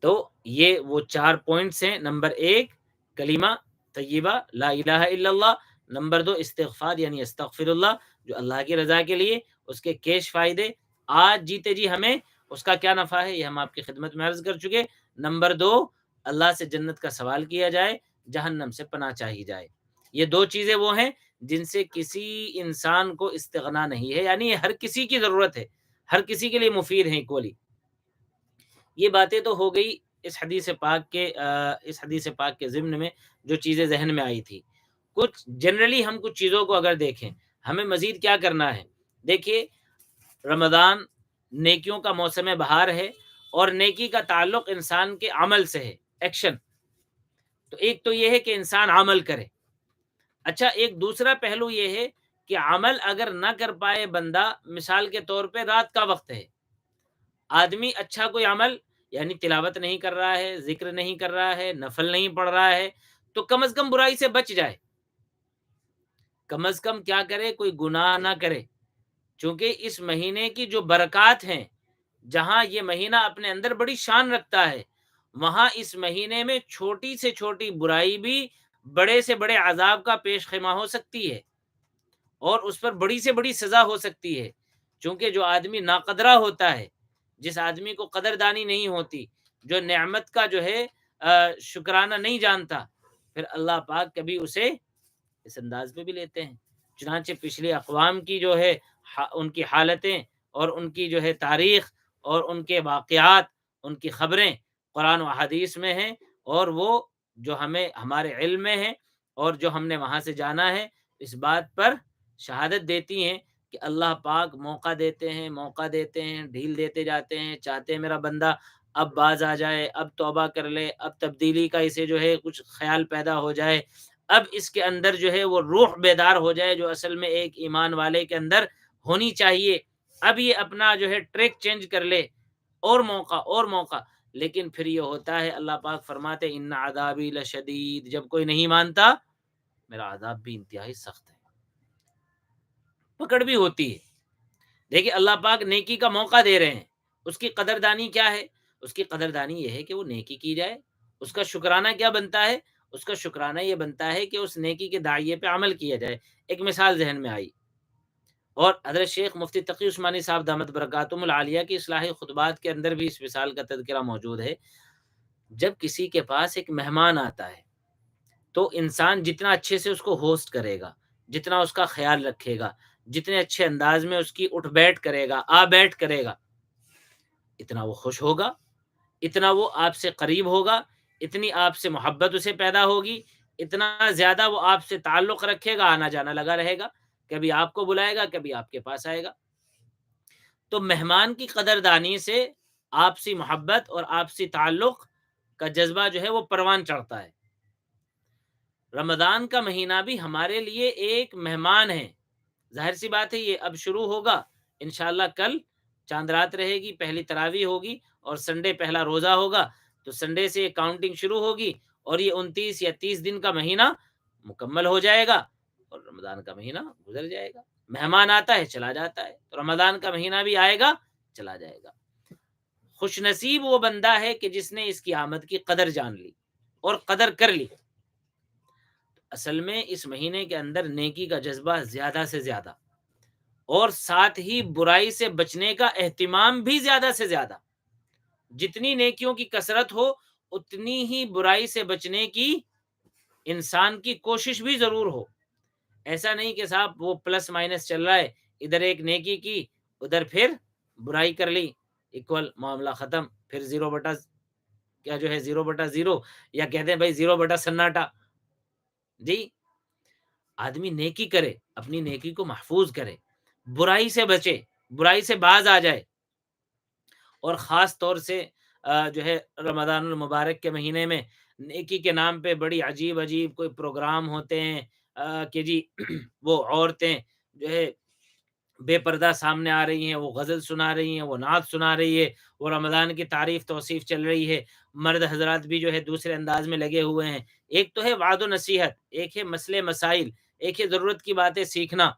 تو یہ وہ 4 پوائنٹس ہیں۔ نمبر 1 کلمہ طیبہ لا الہ الا اللہ، نمبر 2 استغفار یعنی استغفر اللہ، جو اللہ کی رضا کے لیے، اس کے کیش فائدے آج جیتے جی ہمیں اس کا کیا نفع ہے، یہ ہم آپ کی خدمت میں عرض کر چکے۔ نمبر 2 اللہ سے جنت کا سوال کیا جائے، جہنم سے پناہ چاہی جائے۔ یہ 2 چیزیں وہ ہیں جن سے کسی انسان کو استغنا نہیں ہے، یعنی یہ ہر کسی کی ضرورت ہے، ہر کسی کے لیے مفید ہیں ایکولی۔ یہ باتیں تو ہو گئی اس حدیث پاک کے ضمن میں جو چیزیں ذہن میں آئی تھی۔ کچھ جنرلی ہم کچھ چیزوں کو اگر دیکھیں، ہمیں مزید کیا کرنا ہے؟ دیکھیے، رمضان نیکیوں کا موسم بہار ہے اور نیکی کا تعلق انسان کے عمل سے ہے، ایکشن۔ تو ایک تو یہ ہے کہ انسان عمل کرے۔ اچھا، ایک دوسرا پہلو یہ ہے کہ عمل اگر نہ کر پائے بندہ، مثال کے طور پہ رات کا وقت ہے، آدمی اچھا کوئی عمل یعنی تلاوت نہیں کر رہا ہے، ذکر نہیں کر رہا ہے، نفل نہیں پڑھ رہا ہے، تو کم از کم برائی سے بچ جائے، کم از کم کیا کرے، کوئی گناہ نہ کرے، چونکہ اس مہینے کی جو برکات ہیں، جہاں یہ مہینہ اپنے اندر بڑی شان رکھتا ہے، وہاں اس مہینے میں چھوٹی سے چھوٹی برائی بھی بڑے سے بڑے عذاب کا پیش خیمہ ہو سکتی ہے اور اس پر بڑی سے بڑی سزا ہو سکتی ہے، چونکہ جو آدمی ناقدرہ ہوتا ہے، جس آدمی کو قدردانی نہیں ہوتی، جو نعمت کا جو ہے شکرانہ نہیں جانتا، پھر اللہ پاک کبھی اسے اس انداز میں بھی لیتے ہیں۔ چنانچہ پچھلی اقوام کی جو ہے ان کی حالتیں اور ان کی جو ہے تاریخ اور ان کے واقعات، ان کی خبریں قرآن و حدیث میں ہیں، اور وہ جو ہمیں ہمارے علم میں ہیں اور جو ہم نے وہاں سے جانا ہے، اس بات پر شہادت دیتی ہیں کہ اللہ پاک موقع دیتے ہیں، ڈھیل دیتے جاتے ہیں، چاہتے ہیں میرا بندہ اب باز آ جائے، اب توبہ کر لے، اب تبدیلی کا اسے جو ہے کچھ خیال پیدا ہو جائے، اب اس کے اندر جو ہے وہ روح بیدار ہو جائے جو اصل میں ایک ایمان والے کے اندر ہونی چاہیے، اب یہ اپنا جو ہے ٹریک چینج کر لے، اور موقع اور موقع۔ لیکن پھر یہ ہوتا ہے، اللہ پاک فرماتے ان عذابی لشدید، جب کوئی نہیں مانتا میرا عذاب بھی انتہائی سخت ہے، پکڑ بھی ہوتی ہے۔ دیکھیے اللہ پاک نیکی کا موقع دے رہے ہیں، اس کی قدردانی کیا ہے؟ اس کی قدردانی یہ ہے کہ وہ نیکی کی جائے۔ اس کا شکرانہ کیا بنتا ہے؟ اس کا شکرانہ یہ بنتا ہے کہ اس نیکی کے داعیے پہ عمل کیا جائے۔ ایک مثال ذہن میں آئی، اور حضرت شیخ مفتی تقی عثمانی صاحب دامت برکاتہم العالیہ کی اصلاحی خطبات کے اندر بھی اس مثال کا تذکرہ موجود ہے۔ جب کسی کے پاس ایک مہمان آتا ہے تو انسان جتنا اچھے سے اس کو ہوسٹ کرے گا، جتنا اس کا خیال رکھے گا، جتنے اچھے انداز میں اس کی اٹھ بیٹھ کرے گا، آ بیٹھ کرے گا، اتنا وہ خوش ہوگا، اتنا وہ آپ سے قریب ہوگا، اتنی آپ سے محبت اسے پیدا ہوگی، اتنا زیادہ وہ آپ سے تعلق رکھے گا، آنا جانا لگا رہے گا، کبھی آپ کو بلائے گا، کبھی آپ کے پاس آئے گا۔ تو مہمان کی قدردانی سے آپسی محبت اور آپسی تعلق کا جذبہ جو ہے وہ پروان چڑھتا ہے۔ رمضان کا مہینہ بھی ہمارے لیے ایک مہمان ہے۔ ظاہر سی بات ہے یہ اب شروع ہوگا انشاءاللہ، کل چاند رات رہے گی، پہلی تراویح ہوگی اور سنڈے پہلا روزہ ہوگا، تو سنڈے سے کاؤنٹنگ شروع ہوگی اور یہ 29 یا 30 دن کا مہینہ مکمل ہو جائے گا اور رمضان کا مہینہ گزر جائے گا۔ مہمان آتا ہے چلا جاتا ہے، تو رمضان کا مہینہ بھی آئے گا چلا جائے گا۔ خوش نصیب وہ بندہ ہے کہ جس نے اس کی آمد کی قدر جان لی اور قدر کر لی۔ اصل میں اس مہینے کے اندر نیکی کا جذبہ زیادہ سے زیادہ، اور ساتھ ہی برائی سے بچنے کا اہتمام بھی زیادہ سے زیادہ۔ جتنی نیکیوں کی کثرت ہو اتنی ہی برائی سے بچنے کی انسان کی کوشش بھی ضرور ہو۔ ایسا نہیں کہ صاحب وہ پلس مائنس چل رہا ہے، ادھر ایک نیکی کی ادھر پھر برائی کر لی، ایکول معاملہ ختم، پھر 0/0، یا کہتے ہیں بھائی 0/سناٹا۔ جی، آدمی نیکی کرے، اپنی نیکی کو محفوظ کرے، برائی سے بچے، برائی سے باز آ جائے، اور خاص طور سے جو ہے رمضان المبارک کے مہینے میں نیکی کے نام پہ بڑی عجیب عجیب کوئی پروگرام ہوتے ہیں کہ جی وہ عورتیں جو ہے بے پردہ سامنے آ رہی ہیں، وہ غزل سنا رہی ہیں، وہ نعت سنا رہی ہے، وہ رمضان کی تعریف توصیف چل رہی ہے، مرد حضرات بھی جو ہے دوسرے انداز میں لگے ہوئے ہیں۔ ایک تو ہے وعد و نصیحت، ایک ہے مسئلے مسائل، ایک ہے ضرورت کی باتیں سیکھنا،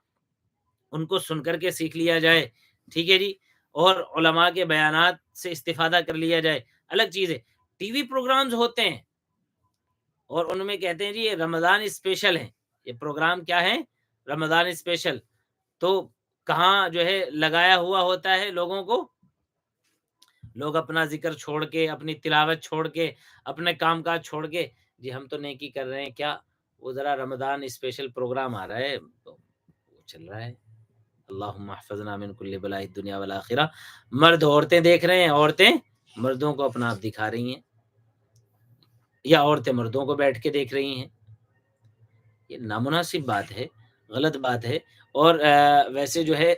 ان کو سن کر کے سیکھ لیا جائے، ٹھیک ہے جی، اور علماء کے بیانات سے استفادہ کر لیا جائے، الگ چیز ہے۔ ٹی وی پروگرامز ہوتے ہیں اور ان میں کہتے ہیں جی یہ رمضان اسپیشل ہے، یہ پروگرام کیا ہے؟ رمضان اسپیشل۔ تو کہاں جو ہے لگایا ہوا ہوتا ہے لوگوں کو، لوگ اپنا ذکر چھوڑ کے، اپنی تلاوت چھوڑ کے، اپنے کام کاج چھوڑ کے، جی ہم تو نیکی کر رہے ہیں، کیا وہ ذرا رمضان اسپیشل پروگرام آ رہا ہے تو وہ چل رہا ہے۔ اللہم احفظنا من کل بلاء الدنیا والآخرہ۔ مرد عورتیں دیکھ رہے ہیں، عورتیں مردوں کو اپنا آپ دکھا رہی ہیں، یا عورتیں مردوں کو بیٹھ کے دیکھ رہی ہیں، یہ نامناسب بات ہے، غلط بات ہے۔ اور ویسے جو ہے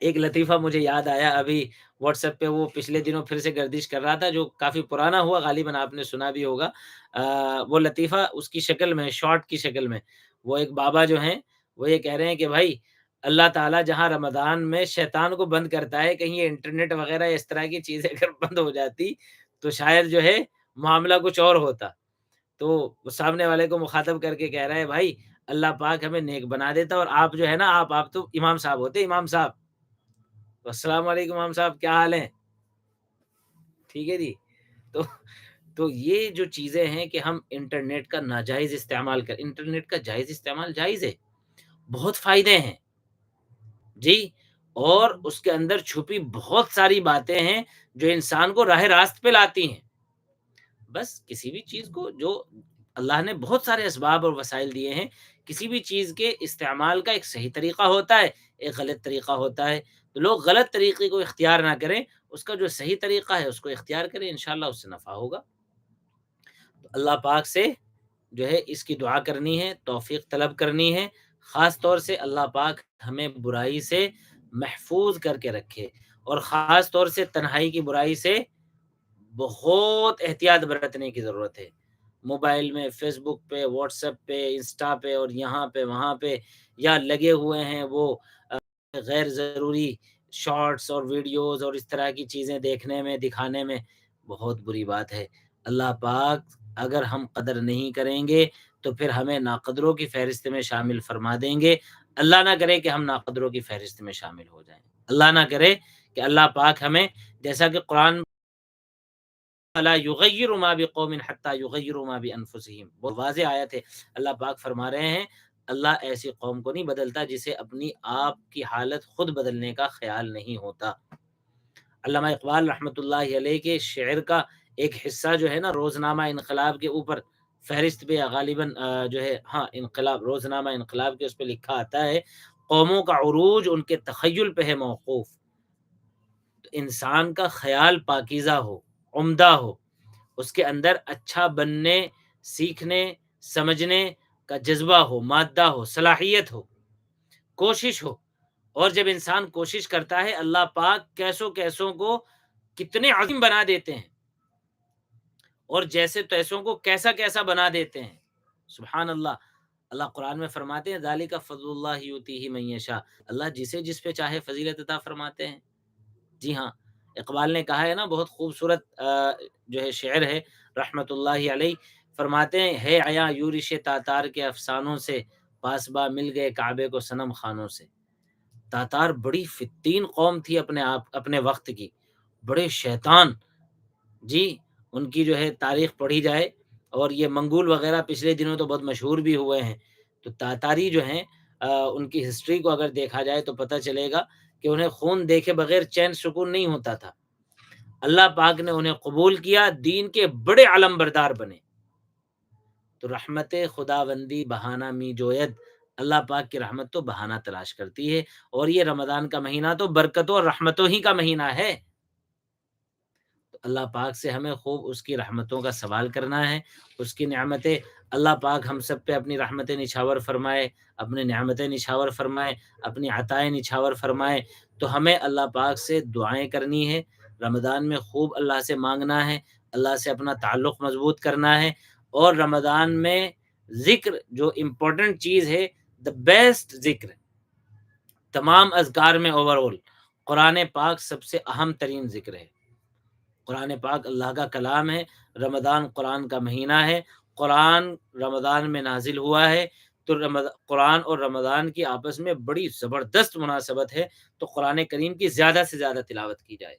ایک لطیفہ مجھے یاد آیا ابھی، واٹس ایپ پہ وہ پچھلے دنوں پھر سے گردش کر رہا تھا، جو کافی پرانا ہوا، غالباً آپ نے سنا بھی ہوگا۔ وہ لطیفہ اس کی شکل میں، شارٹ کی شکل میں، وہ ایک بابا جو ہیں وہ یہ کہہ رہے ہیں کہ بھائی اللہ تعالیٰ جہاں رمضان میں شیطان کو بند کرتا ہے، کہیں یہ انٹرنیٹ وغیرہ اس طرح کی چیزیں اگر بند ہو جاتی تو شاید جو ہے معاملہ کچھ اور ہوتا۔ تو وہ سامنے والے کو مخاطب کر کے کہہ رہا ہے بھائی اللہ پاک ہمیں نیک بنا دیتا، اور آپ جو ہے نا آپ تو امام صاحب ہوتے، امام صاحب، السلام علیکم امام صاحب، کیا حال ہیں؟ ٹھیک ہے جی۔ تو یہ جو چیزیں ہیں کہ ہم انٹرنیٹ کا ناجائز استعمال انٹرنیٹ کا جائز استعمال جائز ہے، بہت فائدے ہیں جی، اور اس کے اندر چھپی بہت ساری باتیں ہیں جو انسان کو راہ راست پہ لاتی ہیں۔ بس کسی بھی چیز کو، جو اللہ نے بہت سارے اسباب اور وسائل دیے ہیں، کسی بھی چیز کے استعمال کا ایک صحیح طریقہ ہوتا ہے، ایک غلط طریقہ ہوتا ہے، تو لوگ غلط طریقے کو اختیار نہ کریں، اس کا جو صحیح طریقہ ہے اس کو اختیار کریں، انشاءاللہ اس سے نفع ہوگا۔ تو اللہ پاک سے جو ہے اس کی دعا کرنی ہے، توفیق طلب کرنی ہے، خاص طور سے اللہ پاک ہمیں برائی سے محفوظ کر کے رکھے، اور خاص طور سے تنہائی کی برائی سے بہت احتیاط برتنے کی ضرورت ہے۔ موبائل میں، فیس بک پہ، واٹس ایپ پہ، انسٹا پہ اور یہاں پہ وہاں پہ یا لگے ہوئے ہیں وہ غیر ضروری شارٹس اور ویڈیوز اور اس طرح کی چیزیں دیکھنے میں، دکھانے میں، بہت بری بات ہے۔ اللہ پاک اگر ہم قدر نہیں کریں گے تو پھر ہمیں ناقدروں کی فہرست میں شامل فرما دیں گے۔ اللہ نہ کرے کہ ہم ناقدروں کی فہرست میں شامل ہو جائیں۔ اللہ نہ کرے کہ اللہ پاک ہمیں، جیسا کہ قرآن لا یغیر ما بقوم حتی یغیروا ما بانفسہم، بہت واضح آیت ہے۔ اللہ پاک فرما رہے ہیں اللہ ایسی قوم کو نہیں بدلتا جسے اپنی آپ کی حالت خود بدلنے کا خیال نہیں ہوتا۔ علامہ اقبال رحمۃ اللہ علیہ کے شعر کا ایک حصہ جو ہے نا، روزنامہ انقلاب کے اوپر فہرست پہ یا غالباً جو ہے ہاں انقلاب، روزنامہ انقلاب کے اس پہ لکھا آتا ہے، قوموں کا عروج ان کے تخیل پہ ہے موقوف۔ تو انسان کا خیال پاکیزہ ہو، عمدہ ہو، اس کے اندر اچھا بننے، سیکھنے، سمجھنے کا جذبہ ہو، مادہ ہو، صلاحیت ہو، کوشش ہو۔ اور جب انسان کوشش کرتا ہے اللہ پاک کیسوں کیسوں کو کتنے عظیم بنا دیتے ہیں اور جیسے تیسوں کو کیسا کیسا بنا دیتے ہیں، سبحان اللہ۔ اللہ قرآن میں فرماتے ہیں ذالک فضل اللہ یؤتیہ من یشاء، اللہ جسے جس پہ چاہے فضیلت عطا فرماتے ہیں۔ جی ہاں، اقبال نے کہا ہے نا، بہت خوبصورت جو ہے شعر ہے رحمت اللہ علیہ، فرماتے ہیں ہے عیاں یورش تاتار کے افسانوں سے، پاسبا مل گئے کعبے کو صنم خانوں سے۔ تاتار بڑی فتین قوم تھی اپنے وقت کی، بڑے شیطان، جی، ان کی جو ہے تاریخ پڑھی جائے، اور یہ منگول وغیرہ پچھلے دنوں تو بہت مشہور بھی ہوئے ہیں، تو تاتاری جو ہیں ان کی ہسٹری کو اگر دیکھا جائے تو پتہ چلے گا کہ انہیں خون دیکھے بغیر چین سکون نہیں ہوتا تھا۔ اللہ پاک نے انہیں قبول کیا، دین کے بڑے علم بردار بنے۔ تو رحمت خداوندی بہانہ می جوید، اللہ پاک کی رحمت تو بہانہ تلاش کرتی ہے، اور یہ رمضان کا مہینہ تو برکتوں اور رحمتوں ہی کا مہینہ ہے۔ تو اللہ پاک سے ہمیں خوب اس کی رحمتوں کا سوال کرنا ہے، اس کی نعمتیں، اللہ پاک ہم سب پہ اپنی رحمتیں نچھاور فرمائے، اپنی نعمتیں نچھاور فرمائے، اپنی عطائیں نچھاور فرمائے۔ تو ہمیں اللہ پاک سے دعائیں کرنی ہے، رمضان میں خوب اللہ سے مانگنا ہے، اللہ سے اپنا تعلق مضبوط کرنا ہے، اور رمضان میں ذکر جو امپورٹنٹ چیز ہے، دا بیسٹ ذکر تمام اذکار میں اوور آل قرآن پاک سب سے اہم ترین ذکر ہے۔ قرآن پاک اللہ کا کلام ہے، رمضان قرآن کا مہینہ ہے، قرآن رمضان میں نازل ہوا ہے، تو قرآن اور رمضان کی آپس میں بڑی زبردست مناسبت ہے، تو قرآن کریم کی زیادہ سے زیادہ تلاوت کی جائے۔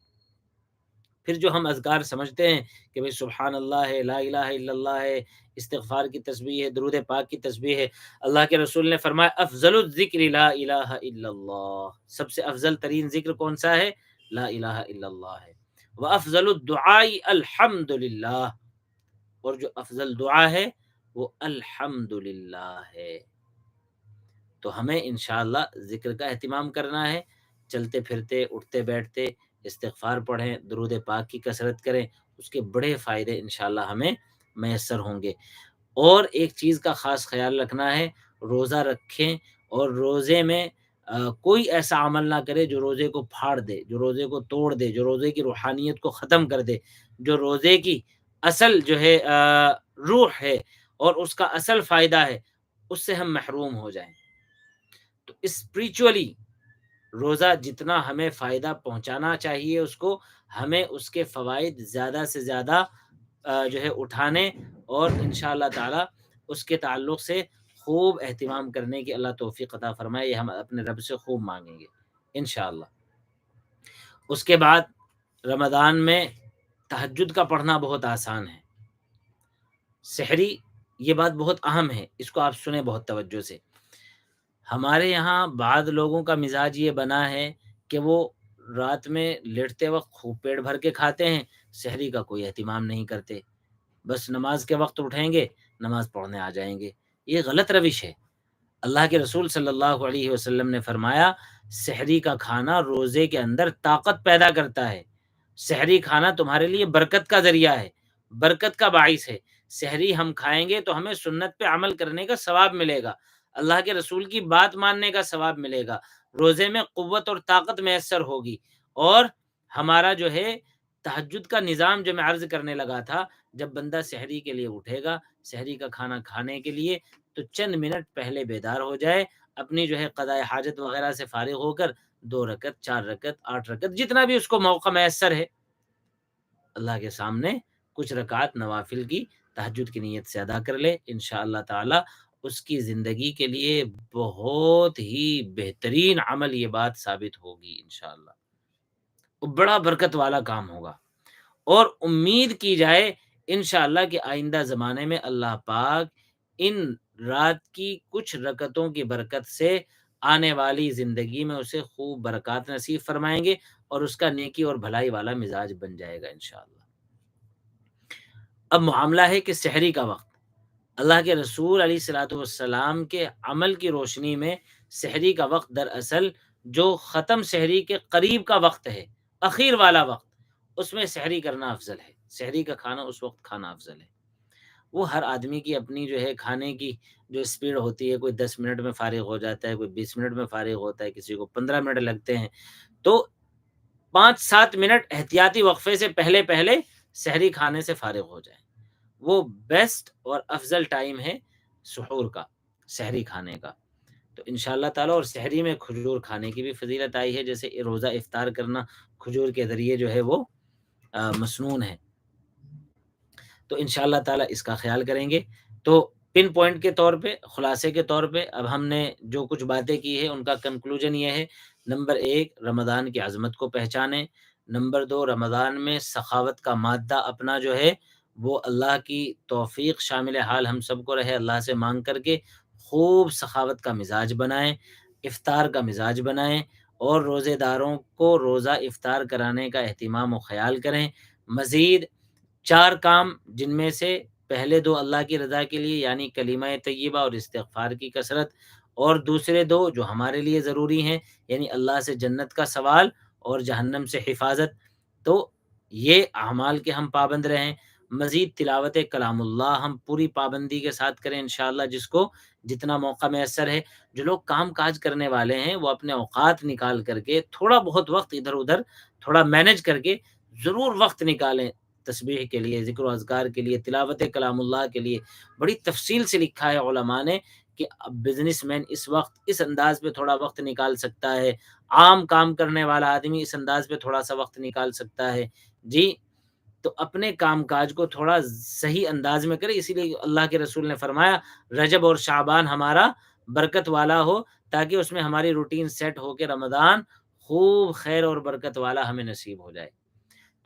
پھر جو ہم اذکار سمجھتے ہیں کہ بھئی سبحان اللہ ہے، لا الہ الا اللہ ہے، استغفار کی تسبیح ہے، درود پاک کی تسبیح ہے، اللہ کے رسول نے فرمایا افضل الذکر لا الہ الا اللہ، سب سے افضل ترین ذکر کون سا ہے؟ لا الہ الا اللہ ہے۔ وافضل الدعاء الحمد للہ، اور جو افضل دعا ہے وہ الحمد للہ ہے۔ تو ہمیں انشاءاللہ ذکر کا اہتمام کرنا ہے، چلتے پھرتے، اٹھتے بیٹھتے استغفار پڑھیں، درود پاک کی کثرت کریں، اس کے بڑے فائدے انشاءاللہ ہمیں میسر ہوں گے۔ اور ایک چیز کا خاص خیال رکھنا ہے، روزہ رکھیں اور روزے میں کوئی ایسا عمل نہ کرے جو روزے کو پھاڑ دے، جو روزے کو توڑ دے، جو روزے کی روحانیت کو ختم کر دے، جو روزے کی اصل جو ہے روح ہے اور اس کا اصل فائدہ ہے، اس سے ہم محروم ہو جائیں۔ تو اسپریچولی روزہ جتنا ہمیں فائدہ پہنچانا چاہیے اس کو، ہمیں اس کے فوائد زیادہ سے زیادہ جو ہے اٹھانے، اور انشاءاللہ تعالی اس کے تعلق سے خوب اہتمام کرنے کی اللہ توفیق عطا فرمائے، یہ ہم اپنے رب سے خوب مانگیں گے انشاءاللہ۔ اس کے بعد رمضان میں تہجد کا پڑھنا بہت آسان ہے، سحری، یہ بات بہت اہم ہے، اس کو آپ سنیں بہت توجہ سے۔ ہمارے یہاں بعض لوگوں کا مزاج یہ بنا ہے کہ وہ رات میں لیٹتے وقت خوب پیٹ بھر کے کھاتے ہیں، سحری کا کوئی اہتمام نہیں کرتے، بس نماز کے وقت اٹھیں گے، نماز پڑھنے آ جائیں گے۔ یہ غلط روش ہے۔ اللہ کے رسول صلی اللہ علیہ وسلم نے فرمایا سحری کا کھانا روزے کے اندر طاقت پیدا کرتا ہے، سحری کھانا تمہارے لیے برکت کا ذریعہ ہے، برکت کا باعث ہے۔ سحری ہم کھائیں گے تو ہمیں سنت پہ عمل کرنے کا ثواب ملے گا، اللہ کے رسول کی بات ماننے کا ثواب ملے گا، روزے میں قوت اور طاقت میسر ہوگی، اور ہمارا جو ہے تہجد کا نظام جو میں عرض کرنے لگا تھا، جب بندہ سحری کے لیے اٹھے گا، سحری کا کھانا کھانے کے لیے، تو چند منٹ پہلے بیدار ہو جائے، اپنی جو ہے قضائے حاجت وغیرہ سے فارغ ہو کر 2 رکعت، 4 رکعت، 8 رکعت جتنا بھی اس کو موقع میسر ہے، اللہ کے سامنے کچھ رکعات نوافل کی تہجد کی نیت سے ادا کر لے، انشاءاللہ تعالی اس کی زندگی کے لیے بہت ہی بہترین عمل یہ بات ثابت ہوگی انشاءاللہ۔ وہ بڑا برکت والا کام ہوگا، اور امید کی جائے انشاءاللہ کہ آئندہ زمانے میں اللہ پاک ان رات کی کچھ رکعتوں کی برکت سے آنے والی زندگی میں اسے خوب برکات نصیب فرمائیں گے، اور اس کا نیکی اور بھلائی والا مزاج بن جائے گا انشاءاللہ۔ اب معاملہ ہے کہ سحری کا وقت، اللہ کے رسول علیہ الصلوۃ والسلام کے عمل کی روشنی میں سحری کا وقت دراصل جو ختم سحری کے قریب کا وقت ہے، اخیر والا وقت، اس میں سحری کرنا افضل ہے، سحری کا کھانا اس وقت کھانا افضل ہے۔ وہ ہر آدمی کی اپنی جو ہے کھانے کی جو اسپیڈ ہوتی ہے، کوئی 10 منٹ میں فارغ ہو جاتا ہے، کوئی 20 منٹ میں فارغ ہوتا ہے، کسی کو 15 منٹ لگتے ہیں، تو 5-7 منٹ احتیاطی وقفے سے پہلے پہلے سحری کھانے سے فارغ ہو جائیں، وہ بیسٹ اور افضل ٹائم ہے سحور کا، سحری کھانے کا۔ تو انشاءاللہ تعالیٰ، اور سحری میں کھجور کھانے کی بھی فضیلت آئی ہے، جیسے روزہ افطار کرنا کھجور کے ذریعے جو ہے وہ مسنون ہے، تو انشاءاللہ تعالیٰ اس کا خیال کریں گے۔ تو پن پوائنٹ کے طور پہ، خلاصے کے طور پہ، اب ہم نے جو کچھ باتیں کی ہیں ان کا کنکلوژن یہ ہے: نمبر 1، رمضان کی عظمت کو پہچانیں۔ نمبر 2، رمضان میں سخاوت کا مادہ اپنا جو ہے وہ اللہ کی توفیق شامل حال ہم سب کو رہے، اللہ سے مانگ کر کے خوب سخاوت کا مزاج بنائیں، افطار کا مزاج بنائیں، اور روزے داروں کو روزہ افطار کرانے کا اہتمام و خیال کریں۔ مزید 4 کام، جن میں سے پہلے 2 اللہ کی رضا کے لیے یعنی کلمہ طیبہ اور استغفار کی کثرت، اور دوسرے 2 جو ہمارے لیے ضروری ہیں یعنی اللہ سے جنت کا سوال اور جہنم سے حفاظت، تو یہ اعمال کے ہم پابند رہیں۔ مزید تلاوت کلام اللہ ہم پوری پابندی کے ساتھ کریں انشاءاللہ، جس کو جتنا موقع میسر ہے۔ جو لوگ کام کاج کرنے والے ہیں وہ اپنے اوقات نکال کر کے تھوڑا بہت وقت ادھر ادھر تھوڑا مینج کر کے ضرور وقت نکالیں، تسبیح کے لیے، ذکر و اذکار کے لیے، تلاوت کلام اللہ کے لیے۔ بڑی تفصیل سے لکھا ہے علماء نے کہ بزنس مین اس وقت اس انداز پہ تھوڑا وقت نکال سکتا ہے، عام کام کرنے والا آدمی اس انداز پہ تھوڑا سا وقت نکال سکتا ہے۔ جی، تو اپنے کام کاج کو تھوڑا صحیح انداز میں کرے، اسی لیے اللہ کے رسول نے فرمایا رجب اور شعبان ہمارا برکت والا ہو، تاکہ اس میں ہماری روٹین سیٹ ہو کے رمضان خوب خیر اور برکت والا ہمیں نصیب ہو جائے۔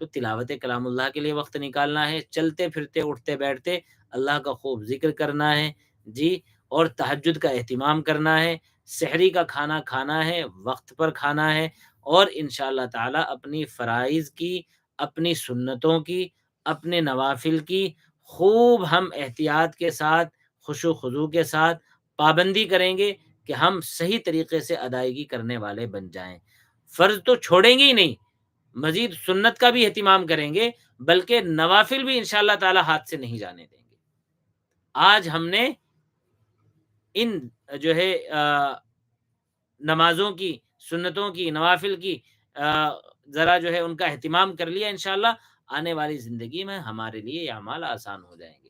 تو تلاوت کلام اللہ کے لیے وقت نکالنا ہے، چلتے پھرتے اٹھتے بیٹھتے اللہ کا خوب ذکر کرنا ہے، جی، اور تہجد کا اہتمام کرنا ہے، سحری کا کھانا کھانا ہے، وقت پر کھانا ہے، اور انشاءاللہ تعالی اپنی فرائض کی، اپنی سنتوں کی، اپنے نوافل کی خوب ہم احتیاط کے ساتھ، خشوع و خضوع کے ساتھ پابندی کریں گے کہ ہم صحیح طریقے سے ادائیگی کرنے والے بن جائیں۔ فرض تو چھوڑیں گے ہی نہیں، مزید سنت کا بھی اہتمام کریں گے، بلکہ نوافل بھی انشاءاللہ تعالی ہاتھ سے نہیں جانے دیں گے۔ آج ہم نے ان جو ہے نمازوں کی، سنتوں کی، نوافل کی ذرا جو ہے ان کا اہتمام کر لیا، انشاءاللہ آنے والی زندگی میں ہمارے لیے یہ اعمال آسان ہو جائیں گے۔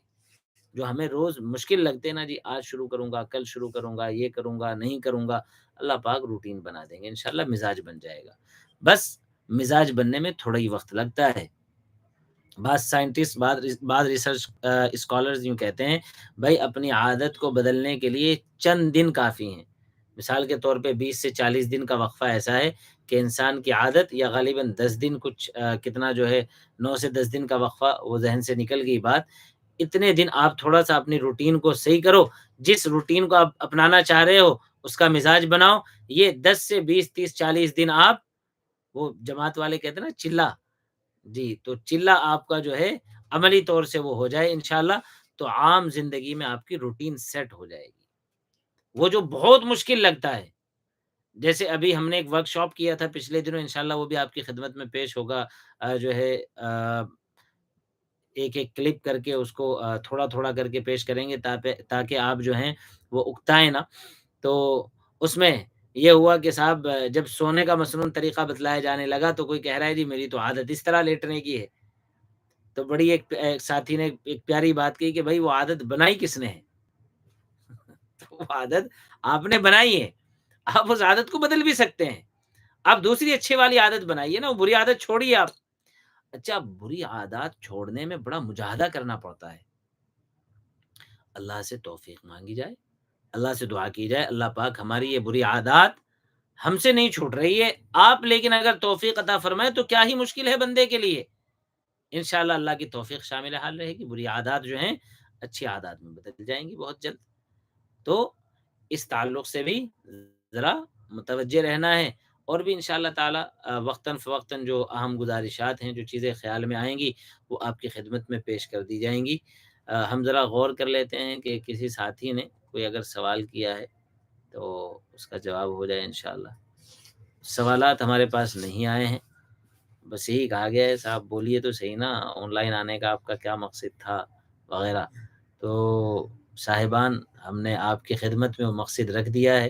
جو ہمیں روز مشکل لگتے ہیں نا، جی آج شروع کروں گا، کل شروع کروں گا، یہ کروں گا، نہیں کروں گا، اللہ پاک روٹین بنا دیں گے، انشاءاللہ مزاج بن جائے گا۔ بس مزاج بننے میں تھوڑا ہی وقت لگتا ہے۔ بعض سائنٹسٹ، بعض ریسرچ اسکالرز یوں کہتے ہیں، بھائی اپنی عادت کو بدلنے کے لیے چند دن کافی ہیں۔ مثال کے طور پہ 20 سے 40 دن کا وقفہ ایسا ہے کہ انسان کی عادت، یا غالباً 10 دن، کچھ کتنا جو ہے 9 سے 10 دن کا وقفہ، وہ ذہن سے نکل گئی بات۔ اتنے دن آپ تھوڑا سا اپنی روٹین کو صحیح کرو، جس روٹین کو آپ اپنانا چاہ رہے ہو اس کا مزاج بناؤ۔ یہ 10 سے 20، 30، 40 دن آپ، وہ جماعت والے کہتے ہیں نا چلہ، جی، تو چلہ آپ کا جو ہے عملی طور سے وہ ہو جائے انشاءاللہ، تو عام زندگی میں آپ کی روٹین سیٹ ہو جائے گی۔ وہ جو بہت مشکل لگتا ہے، جیسے ابھی ہم نے ایک ورک شاپ کیا تھا پچھلے دنوں، انشاءاللہ وہ بھی آپ کی خدمت میں پیش ہوگا، جو ہے ایک ایک کلپ کر کے اس کو تھوڑا تھوڑا کر کے پیش کریں گے، تاکہ آپ جو ہیں وہ اکتائیں نا۔ تو اس میں یہ ہوا کہ صاحب جب سونے کا مصنون طریقہ بتلایا جانے لگا تو کوئی کہہ رہا ہے جی میری تو عادت اس طرح لیٹنے کی ہے۔ تو بڑی ایک ساتھی نے ایک پیاری بات کہی کہ بھائی وہ عادت بنائی کس نے ہے؟ تو وہ عادت آپ نے بنائی ہے، آپ اس عادت کو بدل بھی سکتے ہیں۔ آپ دوسری اچھی والی عادت بنائیے نا، وہ بری عادت چھوڑیے آپ۔ اچھا، بری عادات چھوڑنے میں بڑا مجاہدہ کرنا پڑتا ہے۔ اللہ سے توفیق مانگی جائے، اللہ سے دعا کی جائے، اللہ پاک ہماری یہ بری عادات ہم سے نہیں چھوٹ رہی ہے، آپ لیکن اگر توفیق عطا فرمائیں تو کیا ہی مشکل ہے بندے کے لیے۔ انشاءاللہ اللہ کی توفیق شامل حال رہے گی، بری عادات جو ہیں اچھی عادات میں بدل جائیں گی بہت جلد۔ تو اس تعلق سے بھی ذرا متوجہ رہنا ہے، اور بھی انشاءاللہ تعالی وقتاً فوقتاً جو اہم گزارشات ہیں، جو چیزیں خیال میں آئیں گی وہ آپ کی خدمت میں پیش کر دی جائیں گی۔ ہم ذرا غور کر لیتے ہیں کہ کسی ساتھی نے کوئی اگر سوال کیا ہے تو اس کا جواب ہو جائے انشاءاللہ۔ سوالات ہمارے پاس نہیں آئے ہیں، بس یہی کہا گیا ہے صاحب بولیے تو صحیح نا، آن لائن آنے کا آپ کا کیا مقصد تھا وغیرہ۔ تو صاحبان، ہم نے آپ کی خدمت میں وہ مقصد رکھ دیا ہے۔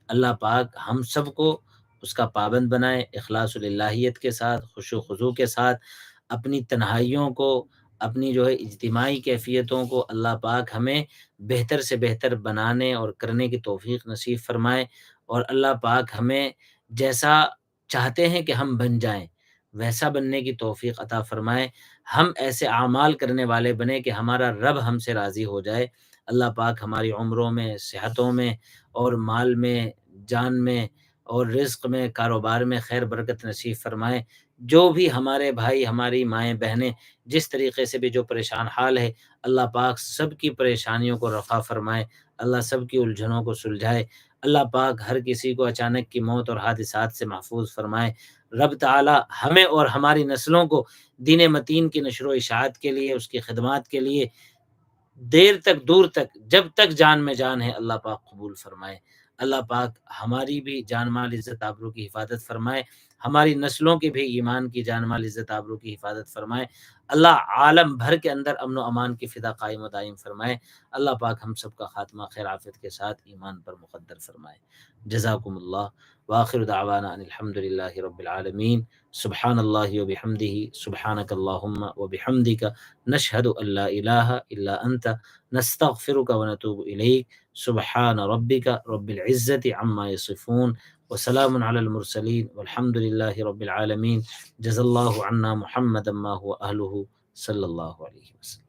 اللہ پاک ہم سب کو اس کا پابند بنائے، اخلاص الہیت کے ساتھ، خشوع و خضوع کے ساتھ، اپنی تنہائیوں کو، اپنی جو ہے اجتماعی کیفیتوں کو اللہ پاک ہمیں بہتر سے بہتر بنانے اور کرنے کی توفیق نصیب فرمائے، اور اللہ پاک ہمیں جیسا چاہتے ہیں کہ ہم بن جائیں ویسا بننے کی توفیق عطا فرمائے۔ ہم ایسے اعمال کرنے والے بنے کہ ہمارا رب ہم سے راضی ہو جائے۔ اللہ پاک ہماری عمروں میں، صحتوں میں اور مال میں، جان میں اور رزق میں، کاروبار میں خیر برکت نصیب فرمائے۔ جو بھی ہمارے بھائی، ہماری مائیں بہنیں جس طریقے سے بھی جو پریشان حال ہے، اللہ پاک سب کی پریشانیوں کو رفع فرمائے، اللہ سب کی الجھنوں کو سلجھائے، اللہ پاک ہر کسی کو اچانک کی موت اور حادثات سے محفوظ فرمائے۔ رب تعالی ہمیں اور ہماری نسلوں کو دین متین کی نشر و اشاعت کے لیے، اس کی خدمات کے لیے دیر تک، دور تک، جب تک جان میں جان ہے اللہ پاک قبول فرمائے۔ اللہ پاک ہماری بھی جان مال عزت آبرو کی حفاظت فرمائے، ہماری نسلوں کے بھی ایمان کی جان مال عزت آبرو کی حفاظت فرمائے۔ اللہ عالم بھر کے اندر امن و امان کی فضا قائم و دائم فرمائے۔ اللہ پاک ہم سب کا خاتمہ خیر عافیت کے ساتھ ایمان پر مقدر فرمائے۔ جزاکم اللہ، وآخر دعوانا ان الحمد للہ رب العالمین۔ سبحان اللہ وبحمدہ، سبحانک اللہم وبحمدک، نشہد ان لا الہ الا انت، نستغفرک ونتوب الیک۔ سبحان ربک رب العزت عما یصفون، وسلام علی المرسلین، والحمد للہ رب العالمین۔ جزا اللہ عنا محمدا ما هو اہلہ، صلی اللہ علیہ وسلم۔